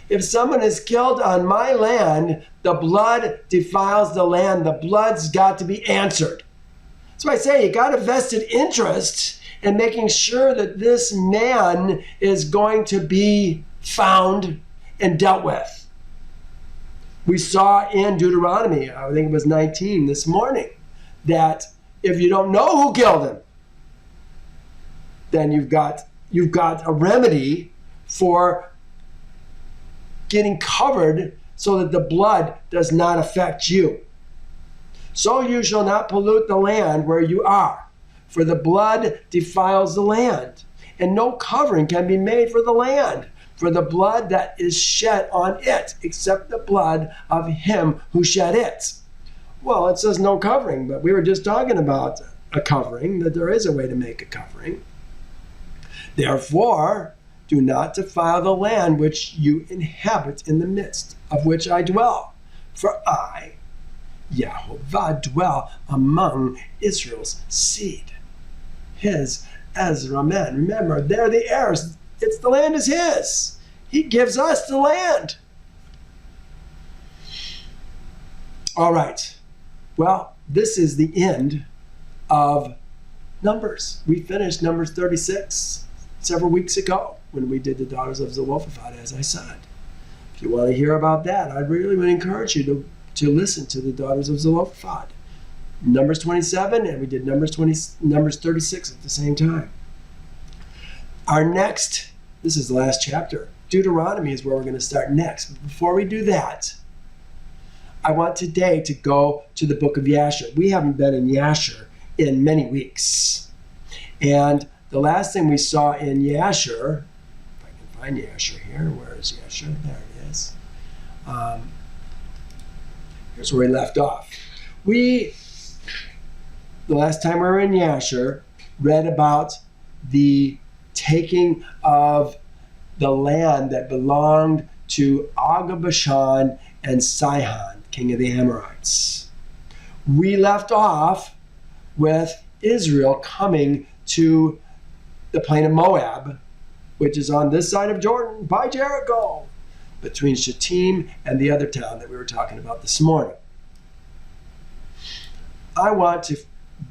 If someone is killed on my land, the blood defiles the land. The blood's got to be answered. That's why I say you got a vested interest in making sure that this man is going to be found and dealt with. We saw in Deuteronomy, I think it was 19 this morning, that if you don't know who killed him, then you've got a remedy for getting covered so that the blood does not affect you. So you shall not pollute the land where you are, for the blood defiles the land, and no covering can be made for the land, for the blood that is shed on it, except the blood of him who shed it. Well, it says no covering, but we were just talking about a covering, that there is a way to make a covering. Therefore, do not defile the land which you inhabit, in the midst of which I dwell. For I, Yahovah, dwell among Israel's seed. His Ezra men. Remember, they're the heirs. The land is his. He gives us the land. All right. Well, this is the end of Numbers. We finished Numbers 36 several weeks ago when we did the daughters of Zelophehad, as I said. If you want to hear about that, I really would encourage you to listen to the daughters of Zelophehad. Numbers 27, and we did Numbers 36 at the same time. Our next, this is the last chapter, Deuteronomy is where we're going to start next. But before we do that, I want today to go to the book of Yasher. We haven't been in Yasher in many weeks. And the last thing we saw in Yasher, if I can find Yasher here, where is Yasher? There it is. Here's where we left off. The last time we were in Yasher, read about the taking of the land that belonged to Og of Bashan and Sihon, king of the Amorites. We left off with Israel coming to the Plain of Moab, which is on this side of Jordan by Jericho, between Shittim and the other town that we were talking about this morning. I want to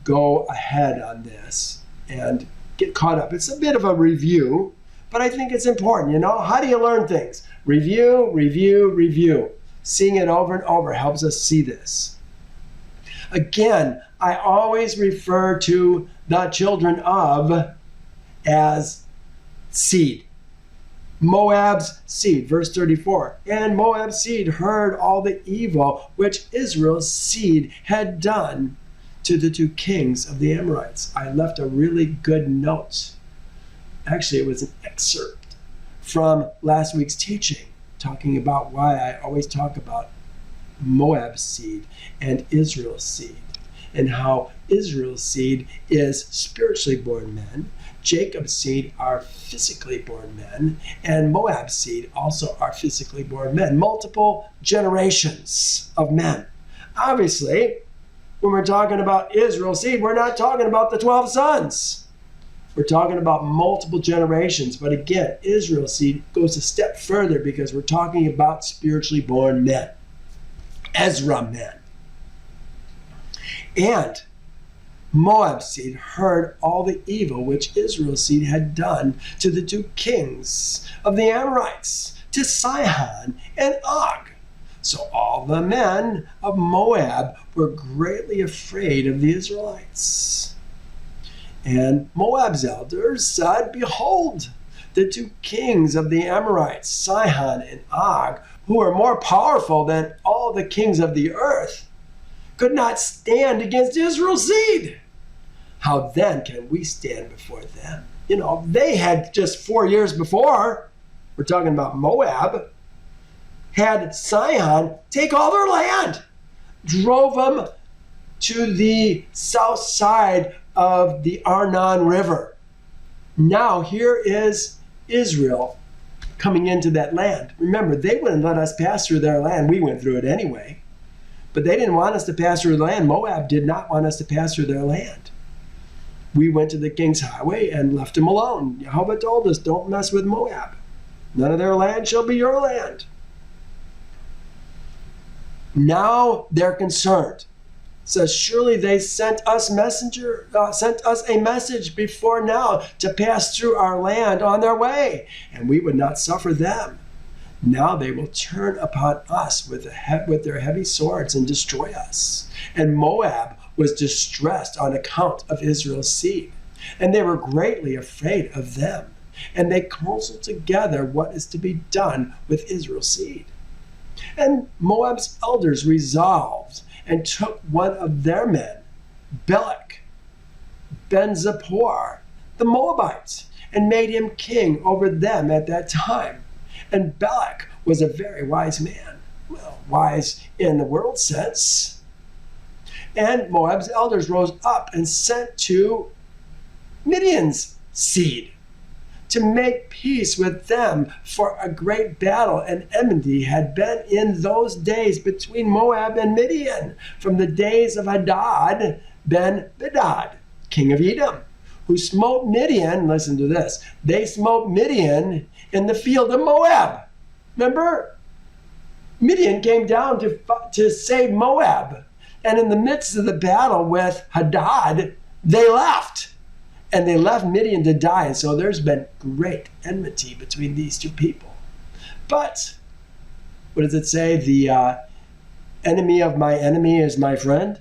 go ahead on this and get caught up. It's a bit of a review, but I think it's important. You know, how do you learn things? Review, review, review. Seeing it over and over helps us see this. Again, I always refer to the children of as seed. Moab's seed, verse 34. And Moab's seed heard all the evil which Israel's seed had done to the two kings of the Amorites. I left a really good note. Actually, it was an excerpt from last week's teaching, talking about why I always talk about Moab's seed and Israel's seed, and how Israel's seed is spiritually born men, Jacob's seed are physically born men, and Moab's seed also are physically born men. Multiple generations of men. Obviously, when we're talking about Israel's seed, we're not talking about the 12 sons. We're talking about multiple generations. But again, Israel's seed goes a step further because we're talking about spiritually born men. Ezra men. And Moab's seed heard all the evil which Israel's seed had done to the two kings of the Amorites, to Sihon and Og. So all the men of Moab were greatly afraid of the Israelites. And Moab's elders said, Behold, the two kings of the Amorites, Sihon and Og, who are more powerful than all the kings of the earth, could not stand against Israel's seed. How then can we stand before them? You know, they had just 4 years before, we're talking about Moab, had Sihon take all their land, drove them to the south side of the Arnon River. Now here is Israel coming into that land. Remember, they wouldn't let us pass through their land. We went through it anyway. But they didn't want us to pass through the land. Moab did not want us to pass through their land. We went to the king's highway and left him alone. Jehovah told us, don't mess with Moab. None of their land shall be your land. Now they're concerned. It says, surely they sent us a message before now to pass through our land on their way, and we would not suffer them. Now they will turn upon us with their heavy swords and destroy us. And Moab was distressed on account of Israel's seed, and they were greatly afraid of them. And they counseled together what is to be done with Israel's seed. And Moab's elders resolved and took one of their men, Balak, Ben-Zippor, the Moabite, and made him king over them at that time. And Balak was a very wise man, well, wise in the world sense. And Moab's elders rose up and sent to Midian's seed to make peace with them, for a great battle and enmity had been in those days between Moab and Midian, from the days of Hadad ben-Bedad, king of Edom, who smote Midian. Listen to this. They smote Midian in the field of Moab. Remember? Midian came down to save Moab. And in the midst of the battle with Hadad, they left. And they left Midian to die. And so there's been great enmity between these two people. But, what does it say? The enemy of my enemy is my friend.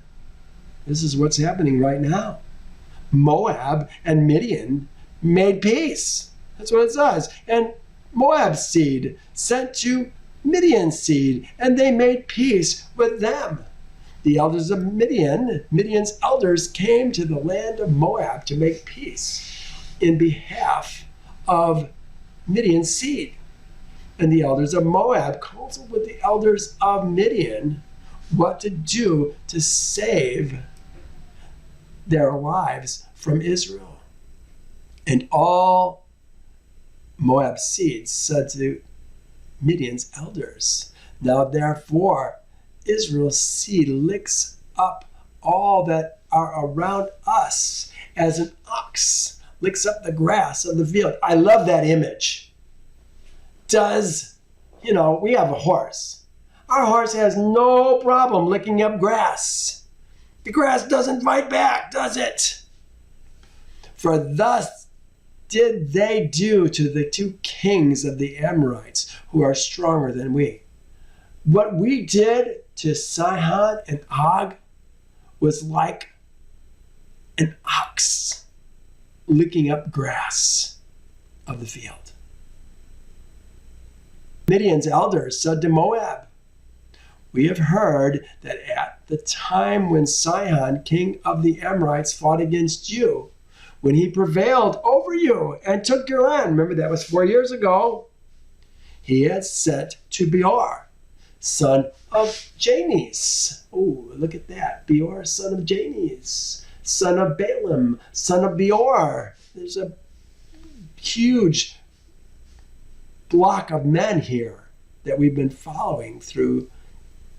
This is what's happening right now. Moab and Midian made peace. That's what it says. And Moab's seed sent to Midian's seed, and they made peace with them. The elders of Midian's elders came to the land of Moab to make peace in behalf of Midian's seed. And the elders of Moab counseled with the elders of Midian what to do to save their lives from Israel. And all Moab's seed said to Midian's elders, now therefore Israel's seed licks up all that are around us as an ox licks up the grass of the field. I love that image. We have a horse. Our horse has no problem licking up grass. The grass doesn't fight back, does it? For thus did they do to the two kings of the Amorites, who are stronger than we. What we did to Sihon and Og was like an ox licking up grass of the field. Midian's elders said to Moab, we have heard that at the time when Sihon, king of the Amorites, fought against you, when he prevailed over you and took your land, remember that was 4 years ago, he had sent to Beor, son of Janes. Oh, look at that. Beor, son of Janes, son of Balaam, son of Beor. There's a huge block of men here that we've been following through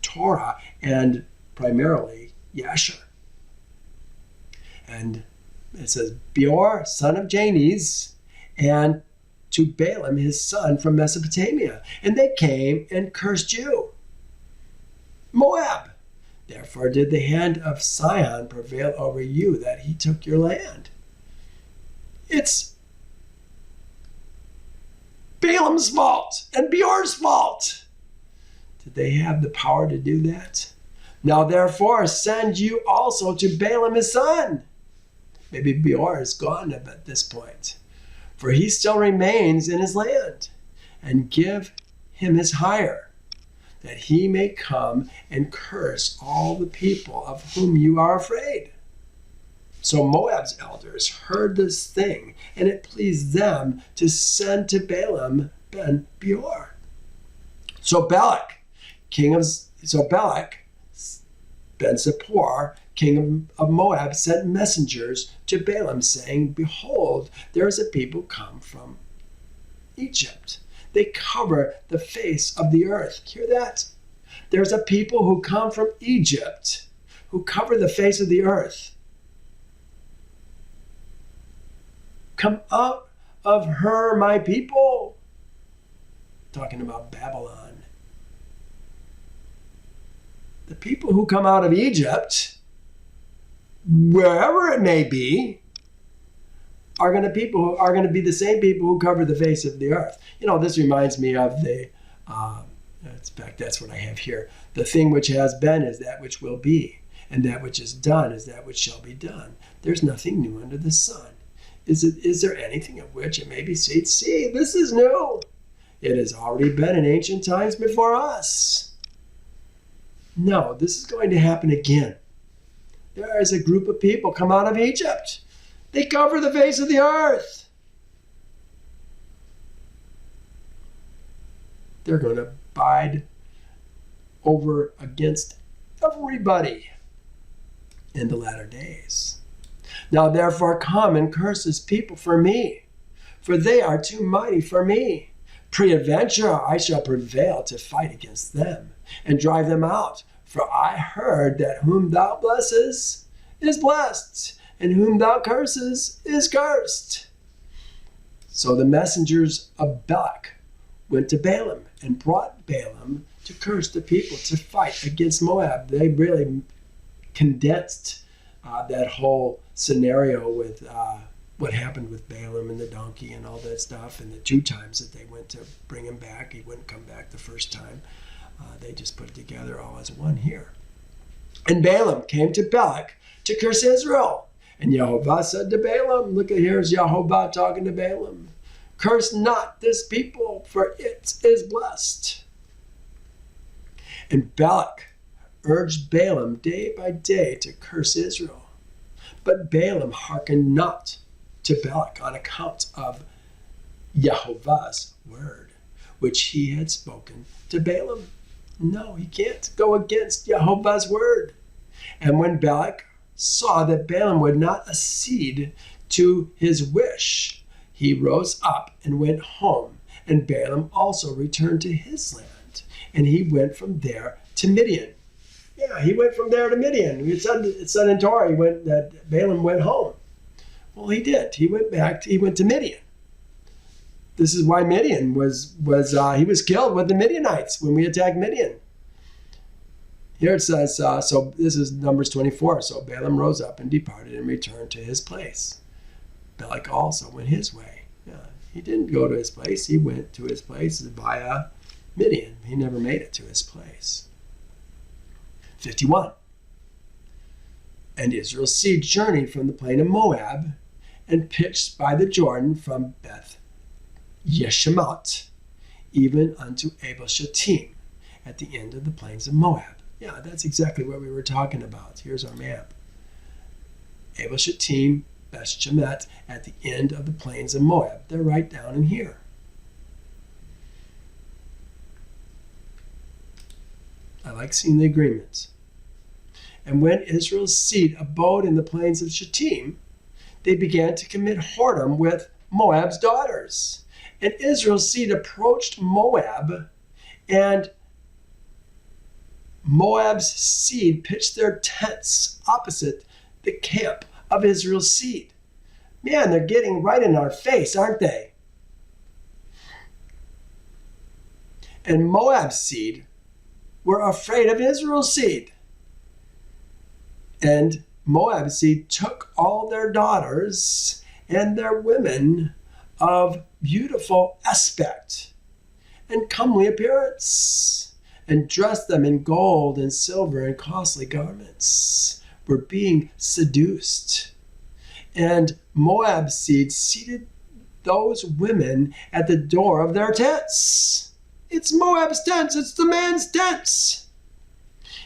Torah and primarily Yasher. And it says, Beor, son of Janes, and to Balaam, his son from Mesopotamia. And they came and cursed you, Moab. Therefore did the hand of Sihon prevail over you, that he took your land. It's Balaam's fault and Beor's fault. Did they have the power to do that? Now therefore send you also to Balaam his son. Maybe Beor is gone at this point, for he still remains in his land, and give him his hire, that he may come and curse all the people of whom you are afraid. So Moab's elders heard this thing, and it pleased them to send to Balaam ben Beor. So Balak ben Zippor, king of Moab, sent messengers to Balaam, saying, behold, there is a people come from Egypt. They cover the face of the earth. Hear that? There's a people who come from Egypt who cover the face of the earth. Come out of her, my people. talking about Babylon. The people who come out of Egypt, wherever it may be, are going to be the same people who cover the face of the earth. This reminds me of in fact, that's what I have here. The thing which has been is that which will be, and that which is done is that which shall be done. There's nothing new under the sun. Is there anything of which it may be said, see, this is new? It has already been in ancient times before us. No, this is going to happen again. There is a group of people come out of Egypt. They cover the face of the earth. They're going to abide over against everybody in the latter days. Now therefore come and curse his people for me, for they are too mighty for me. Peradventure I shall prevail to fight against them, and drive them out. For I heard that whom thou blessest is blessed, and whom thou curses is cursed. So the messengers of Balak went to Balaam, and brought Balaam to curse the people to fight against Moab. They really condensed that whole scenario with what happened with Balaam and the donkey and all that stuff, and the 2 times that they went to bring him back. He wouldn't come back the first time. They just put it together all as one here. And Balaam came to Balak to curse Israel. And Jehovah said to Balaam, look at here's Jehovah talking to Balaam, curse not this people, for it is blessed. And Balak urged Balaam day by day to curse Israel. But Balaam hearkened not to Balak on account of Jehovah's word, which he had spoken to Balaam. No, he can't go against Jehovah's word. And when Balak saw that Balaam would not accede to his wish, he rose up and went home. And Balaam also returned to his land. And he went from there to Midian. Yeah, he went from there to Midian. It said in Torah that Balaam went home. Well, he did. He went to Midian. This is why Midian he was killed with the Midianites when we attacked Midian. Here it says, so this is Numbers 24. So Balaam rose up and departed and returned to his place. Balak also went his way. Yeah, he didn't go to his place. He went to his place via Midian. He never made it to his place. 51. And Israel's seed journeyed from the plain of Moab and pitched by the Jordan from Beth Yeshimot even unto Abel Shittim at the end of the plains of Moab. Yeah, that's exactly what we were talking about. Here's our map. Abel Shittim, Beth Shemesh at the end of the plains of Moab. They're right down in here. I like seeing the agreements. And when Israel's seed abode in the plains of Shittim, they began to commit whoredom with Moab's daughters. And Israel's seed approached Moab, and Moab's seed pitched their tents opposite the camp of Israel's seed. Man, they're getting right in our face, aren't they? And Moab's seed were afraid of Israel's seed. And Moab's seed took all their daughters and their women of beautiful aspect and comely appearance, and dressed them in gold and silver and costly garments, were being seduced. And Moab's seed seated those women at the door of their tents. It's Moab's tents, it's the man's tents.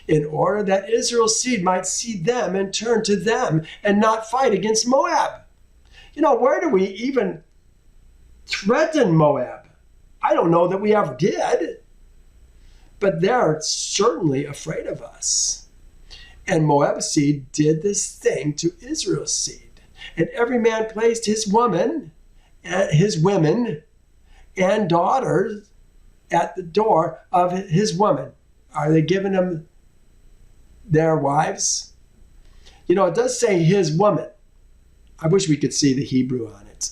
In order that Israel's seed might see them and turn to them and not fight against Moab. Where do we even threaten Moab? I don't know that we ever did. But they're certainly afraid of us. And Moab's seed did this thing to Israel's seed. And every man placed his women and daughters at the door of his woman. Are they giving them their wives? It does say his woman. I wish we could see the Hebrew on it.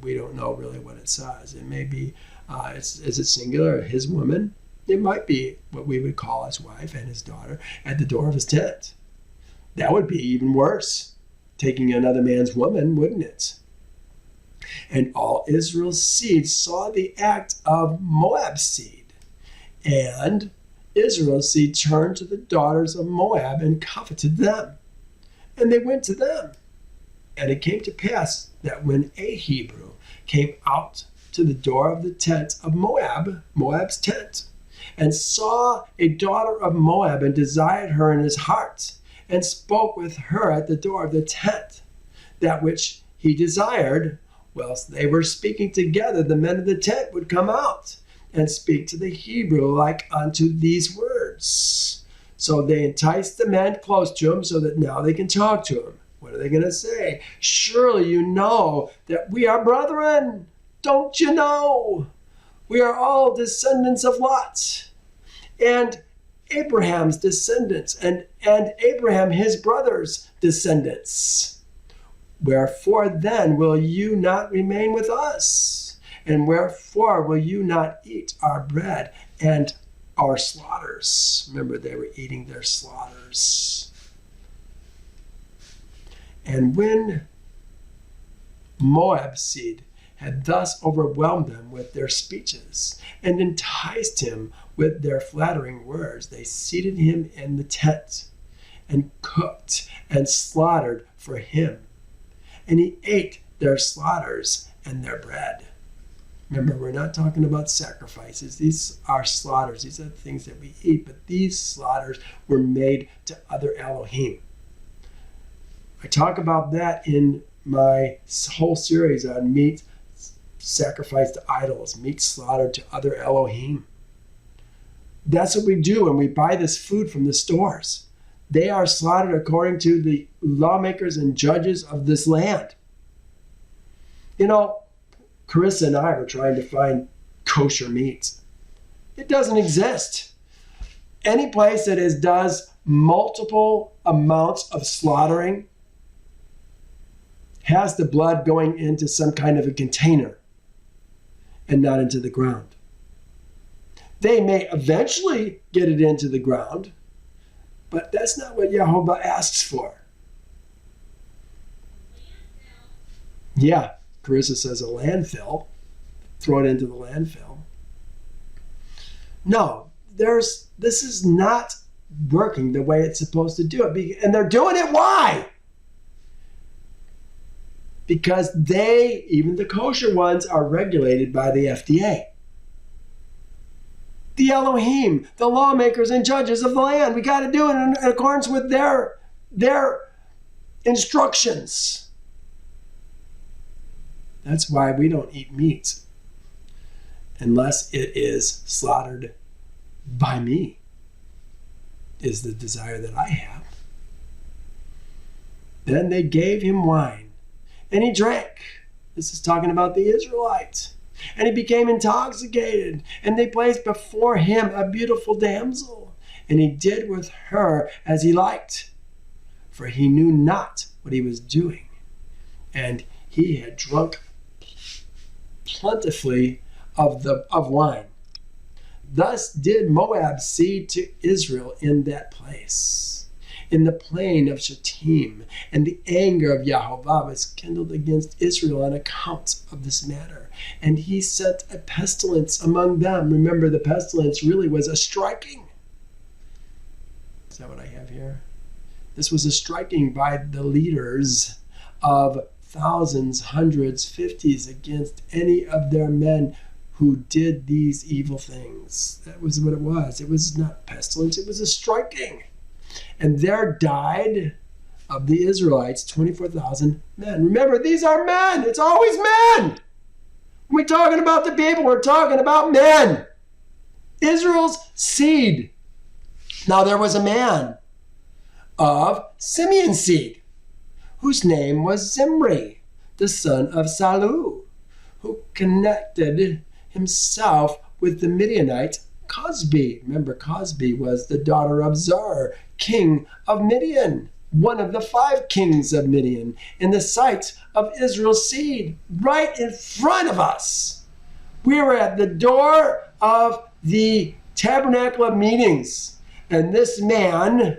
We don't know really what it says. It may be Is it singular? His woman? It might be what we would call his wife and his daughter at the door of his tent. That would be even worse, taking another man's woman, wouldn't it? And all Israel's seed saw the act of Moab's seed. And Israel's seed turned to the daughters of Moab and coveted them. And they went to them. And it came to pass that when a Hebrew came out to the door of the tent of Moab, Moab's tent, and saw a daughter of Moab and desired her in his heart, and spoke with her at the door of the tent, that which he desired, whilst they were speaking together, the men of the tent would come out and speak to the Hebrew like unto these words. So they enticed the men close to him so that now they can talk to him. What are they going to say? Surely you know that we are brethren. Don't you know? We are all descendants of Lot and Abraham's descendants and Abraham his brother's descendants. Wherefore then will you not remain with us? And wherefore will you not eat our bread and our slaughters? Remember, they were eating their slaughters. And when Moab's seed had thus overwhelmed them with their speeches and enticed him with their flattering words, they seated him in the tent and cooked and slaughtered for him. And he ate their slaughters and their bread. Remember, we're not talking about sacrifices. These are slaughters. These are things that we eat, but these slaughters were made to other Elohim. I talk about that in my whole series on meat sacrificed to idols, meat slaughtered to other Elohim. That's what we do when we buy this food from the stores. They are slaughtered according to the lawmakers and judges of this land. You know, Carissa and I were trying to find kosher meat. It doesn't exist. Any place that does multiple amounts of slaughtering has the blood going into some kind of a container and not into the ground. They may eventually get it into the ground, but that's not what Yehovah asks for. Yeah, Carissa says a landfill. Throw it into the landfill. No, this is not working the way it's supposed to do it. And they're doing it. Why? Because they, even the kosher ones, are regulated by the FDA. The Elohim, the lawmakers and judges of the land. We got to do it in accordance with their instructions. That's why we don't eat meat unless it is slaughtered by me, is the desire that I have. Then they gave him wine, and he drank. This is talking about the Israelites. And he became intoxicated, and they placed before him a beautiful damsel, and he did with her as he liked, for he knew not what he was doing. And he had drunk plentifully of wine. Thus did Moab seed to Israel in that place, in the plain of Shittim, and the anger of Yehovah was kindled against Israel on account of this matter. And he sent a pestilence among them. Remember, the pestilence really was a striking. Is that what I have here? This was a striking by the leaders of thousands, hundreds, fifties against any of their men who did these evil things. That was what it was. It was not pestilence, it was a striking. And there died of the Israelites 24,000 men. Remember, these are men. It's always men. When we're talking about the people, we're talking about men. Israel's seed. Now there was a man of Simeon's seed, whose name was Zimri, the son of Salu, who connected himself with the Midianite Cosbi. Remember, Cosbi was the daughter of Zur, king of Midian, one of the 5 kings of Midian, in the sight of Israel's seed, right in front of us. We were at the door of the tabernacle of meetings, and this man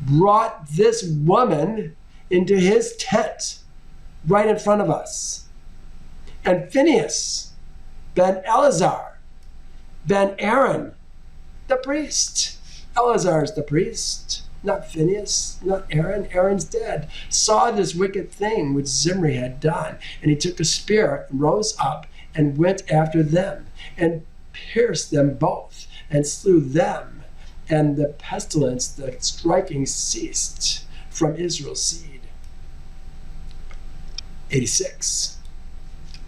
brought this woman into his tent right in front of us. And Phinehas, ben Eleazar, ben Aaron, the priest. Eleazar is the priest, not Phinehas, not Aaron. Aaron's dead. Saw this wicked thing which Zimri had done. And he took a spear and rose up and went after them and pierced them both and slew them. And the pestilence, the striking, ceased from Israel's seed. 86.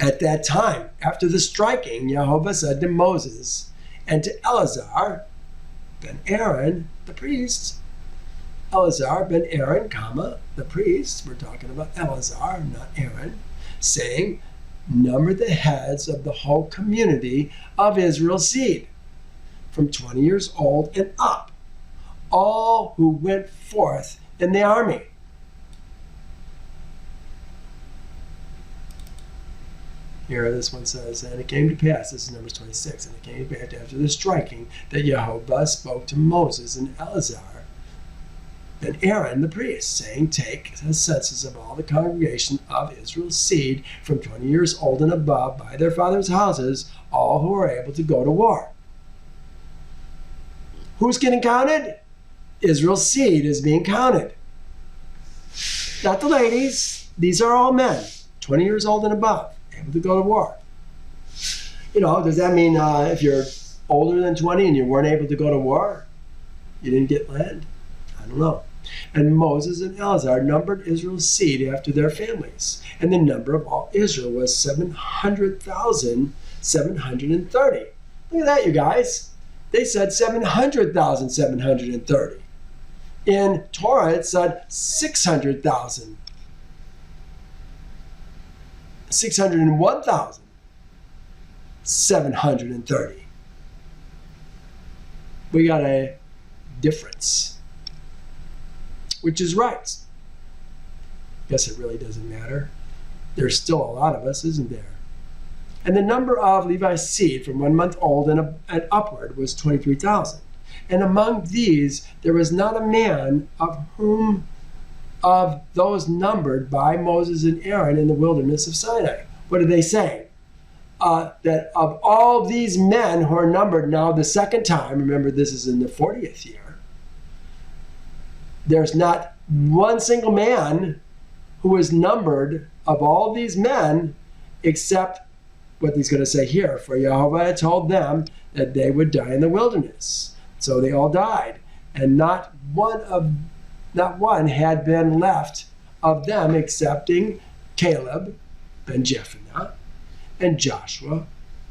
At that time, after the striking, Jehovah said to Moses and to Eleazar, ben Aaron, the priest, Eleazar ben Aaron, the priest, we're talking about Eleazar, not Aaron, saying, number the heads of the whole community of Israel's seed, from 20 years old and up, all who went forth in the army. Here this one says, and it came to pass, this is Numbers 26, and it came to pass after the striking that Jehovah spoke to Moses and Eleazar and Aaron the priest, saying, take the census of all the congregation of Israel's seed from 20 years old and above by their fathers' houses, all who are able to go to war. Who's getting counted? Israel's seed is being counted. Not the ladies. These are all men, 20 years old and above, able to go to war. You know, does that mean if you're older than 20 and you weren't able to go to war, you didn't get land? I don't know. And Moses and Eleazar numbered Israel's seed after their families. And the number of all Israel was 700,730. Look at that, you guys. They said 700,730. In Torah, it said 600,000. 601,730. We got a difference, which is right. Guess it really doesn't matter. There's still a lot of us, isn't there? And the number of Levi's seed from 1 month old and upward was 23,000. And among these, there was not a man of those numbered by Moses and Aaron in the wilderness of Sinai. What are they saying? That of all these men who are numbered now the second time, remember this is in the 40th year, there's not one single man who is numbered of all these men except what he's going to say here, for Jehovah had told them that they would die in the wilderness. So they all died, and not one had been left of them excepting Caleb ben Jephunneh and Joshua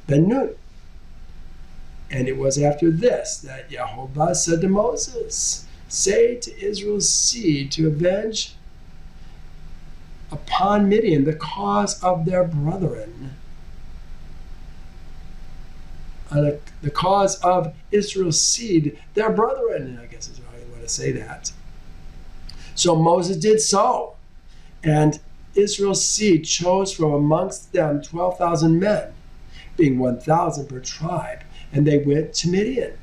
ben Nun. And it was after this that Jehovah said to Moses, say to Israel's seed to avenge upon Midian the cause of their brethren. The cause of Israel's seed, their brethren, I guess is how you want to say that. So Moses did so, and Israel's seed chose from amongst them 12,000 men, being 1,000 per tribe, and they went to Midian.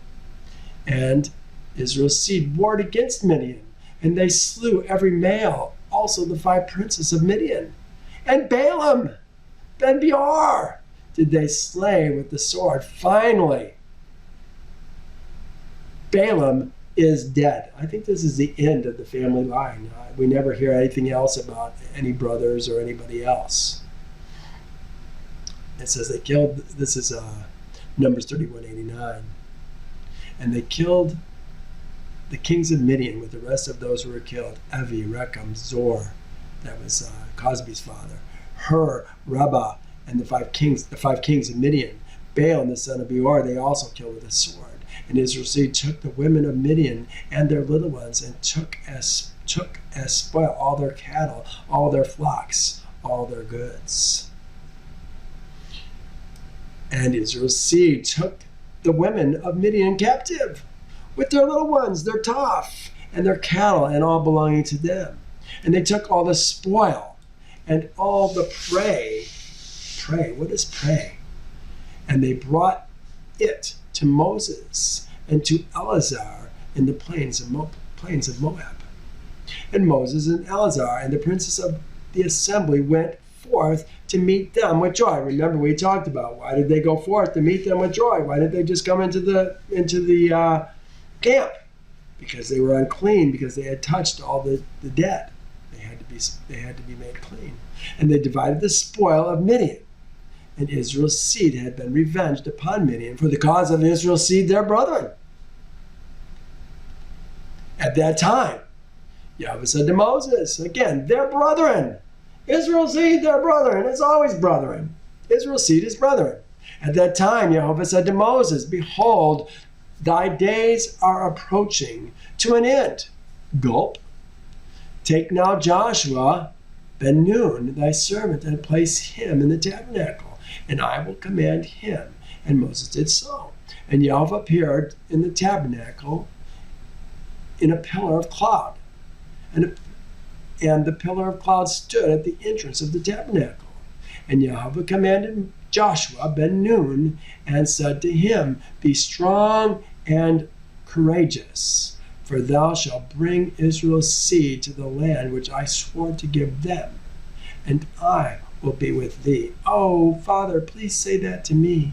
And Israel's seed warred against Midian, and they slew every male, also the 5 princes of Midian. And Balaam ben Beor did they slay with the sword. Finally, Balaam is dead. I think this is the end of the family line. We never hear anything else about any brothers or anybody else. It says they killed, this is Numbers 31:89. And they killed the kings of Midian with the rest of those who were killed. Evi, Rechem, Zor, that was Cosby's father. Hur, Reba, and the five kings of Midian. Balaam, the son of Beor, they also killed with a sword. And Israel's seed took the women of Midian and their little ones and took as spoil all their cattle, all their flocks, all their goods. And Israel's seed took the women of Midian captive with their little ones, their tough, and their cattle, and all belonging to them. And they took all the spoil and all the prey pray. What is pray? And they brought it to Moses and to Eleazar in the plains of Moab. And Moses and Eleazar and the princes of the assembly went forth to meet them with joy. Remember, we talked about why did they go forth to meet them with joy? Why did they just come into the camp? Because they were unclean, because they had touched all the dead. They had to be made clean. And they divided the spoil of Midian. And Israel's seed had been revenged upon Midian for the cause of Israel's seed, their brethren. At that time, Yahweh said to Moses, again, their brethren. Israel's seed, their brethren. It's always brethren. Israel's seed is brethren. At that time, Yahweh said to Moses, behold, thy days are approaching to an end. Gulp. Take now Joshua ben Nun, thy servant, and place him in the tabernacle, and I will command him. And Moses did so. And Yahweh appeared in the tabernacle in a pillar of cloud. And the pillar of cloud stood at the entrance of the tabernacle. And Yahweh commanded Joshua ben Nun and said to him, be strong and courageous, for thou shalt bring Israel's seed to the land which I swore to give them, and I will be with thee. Oh, Father, please say that to me.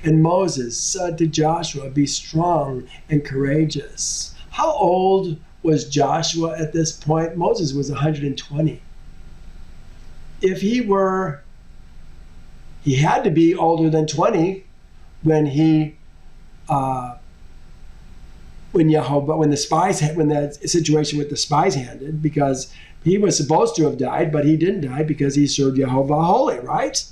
And Moses said to Joshua, be strong and courageous. How old was Joshua at this point? Moses was 120. If he had to be older than 20 when the situation with the spies ended, because he was supposed to have died, but he didn't die because he served Jehovah holy, right?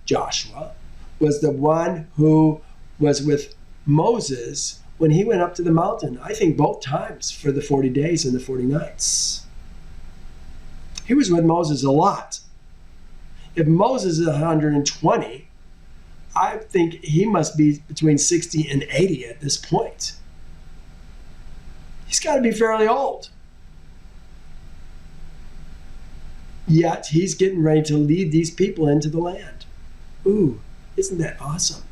Joshua was the one who was with Moses when he went up to the mountain, I think both times, for the 40 days and the 40 nights. He was with Moses a lot. If Moses is 120, I think he must be between 60 and 80 at this point. He's got to be fairly old. Yet he's getting ready to lead these people into the land. Ooh, isn't that awesome?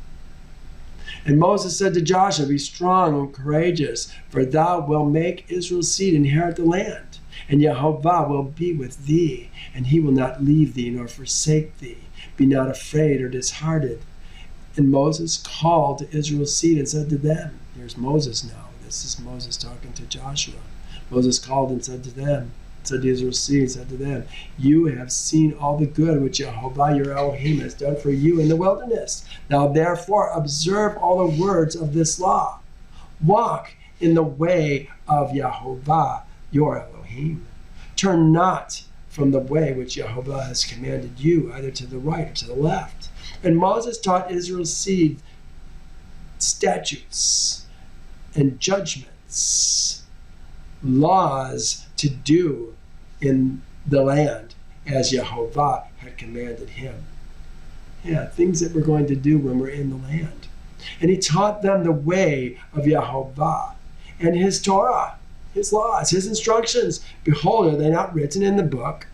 And Moses said to Joshua, be strong and courageous, for thou wilt make Israel's seed inherit the land. And Jehovah will be with thee, and he will not leave thee nor forsake thee. Be not afraid or disheartened. And Moses called to Israel's seed and said to them, here's Moses now. This is Moses talking to Joshua. Moses called and said to them, said to Israel's seed, said to them, you have seen all the good which Jehovah your Elohim has done for you in the wilderness. Now therefore observe all the words of this law. Walk in the way of Jehovah your Elohim. Turn not from the way which Jehovah has commanded you, either to the right or to the left. And Moses taught Israel's seed statutes and judgments, laws to do in the land as Jehovah had commanded him. Yeah, things that we're going to do when we're in the land. And he taught them the way of Jehovah and his Torah, his laws, his instructions. Behold, are they not written in the book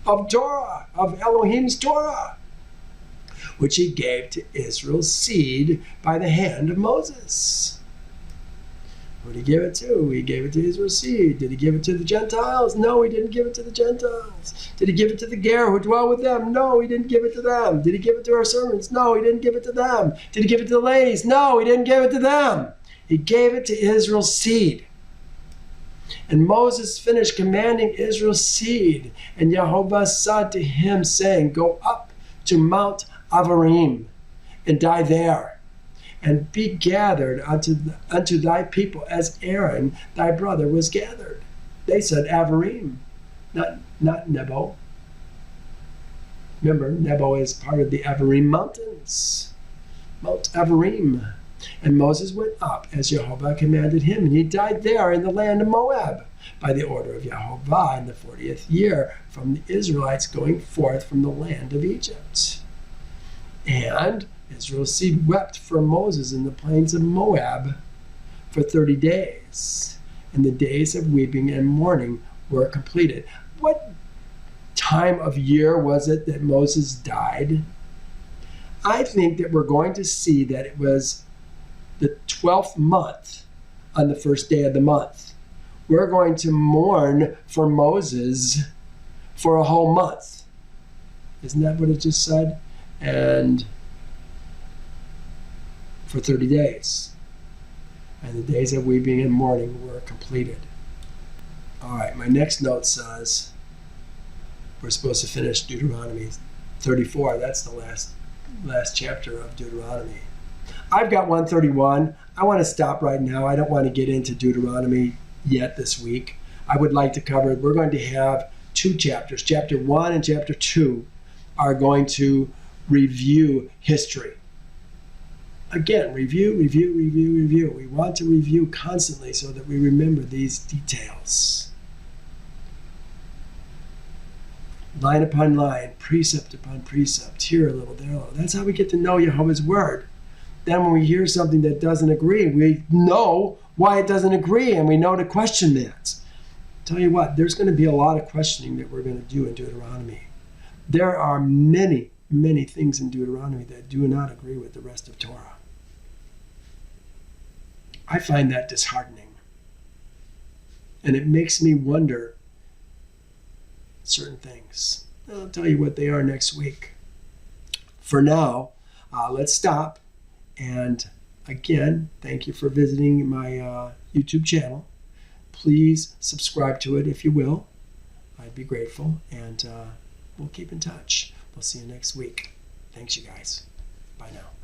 of Torah, of Elohim's Torah, which he gave to Israel's seed by the hand of Moses? Who did he give it to? He gave it to Israel's seed. Did he give it to the Gentiles? No, he didn't give it to the Gentiles. Did he give it to the Ger who dwell with them? No, he didn't give it to them. Did he give it to our servants? No, he didn't give it to them. Did he give it to the ladies? No, he didn't give it to them. He gave it to Israel's seed. And Moses finished commanding Israel's seed, and Jehovah said to him, saying, go up to Mount Avarim and die there, and be gathered unto thy people as Aaron thy brother was gathered. They said Avarim, not Nebo. Remember, Nebo is part of the Avarim mountains. Mount Avarim. And Moses went up as Jehovah commanded him, and he died there in the land of Moab by the order of Jehovah in the 40th year from the Israelites going forth from the land of Egypt. And Israel's seed wept for Moses in the plains of Moab for 30 days. and the days of weeping and mourning were completed. What time of year was it that Moses died? I think that we're going to see that it was the 12th month on the first day of the month. We're going to mourn for Moses for a whole month. Isn't that what it just said? And for 30 days. And the days of weeping and mourning were completed. All right, my next note says we're supposed to finish Deuteronomy 34. That's the last chapter of Deuteronomy. I've got 131. I want to stop right now. I don't want to get into Deuteronomy yet this week. I would like to cover it. We're going to have 2 chapters. Chapter 1 and chapter 2 are going to review history. Again, review. We want to review constantly so that we remember these details. Line upon line, precept upon precept, here a little, there a little. That's how we get to know Yahweh's word. Then when we hear something that doesn't agree, we know why it doesn't agree, and we know to question that. Tell you what, there's going to be a lot of questioning that we're going to do in Deuteronomy. There are many, many things in Deuteronomy that do not agree with the rest of Torah. I find that disheartening. And it makes me wonder certain things. I'll tell you what they are next week. For now, let's stop. And again, thank you for visiting my YouTube channel. Please subscribe to it if you will. I'd be grateful. And we'll keep in touch. We'll see you next week. Thanks, you guys. Bye now.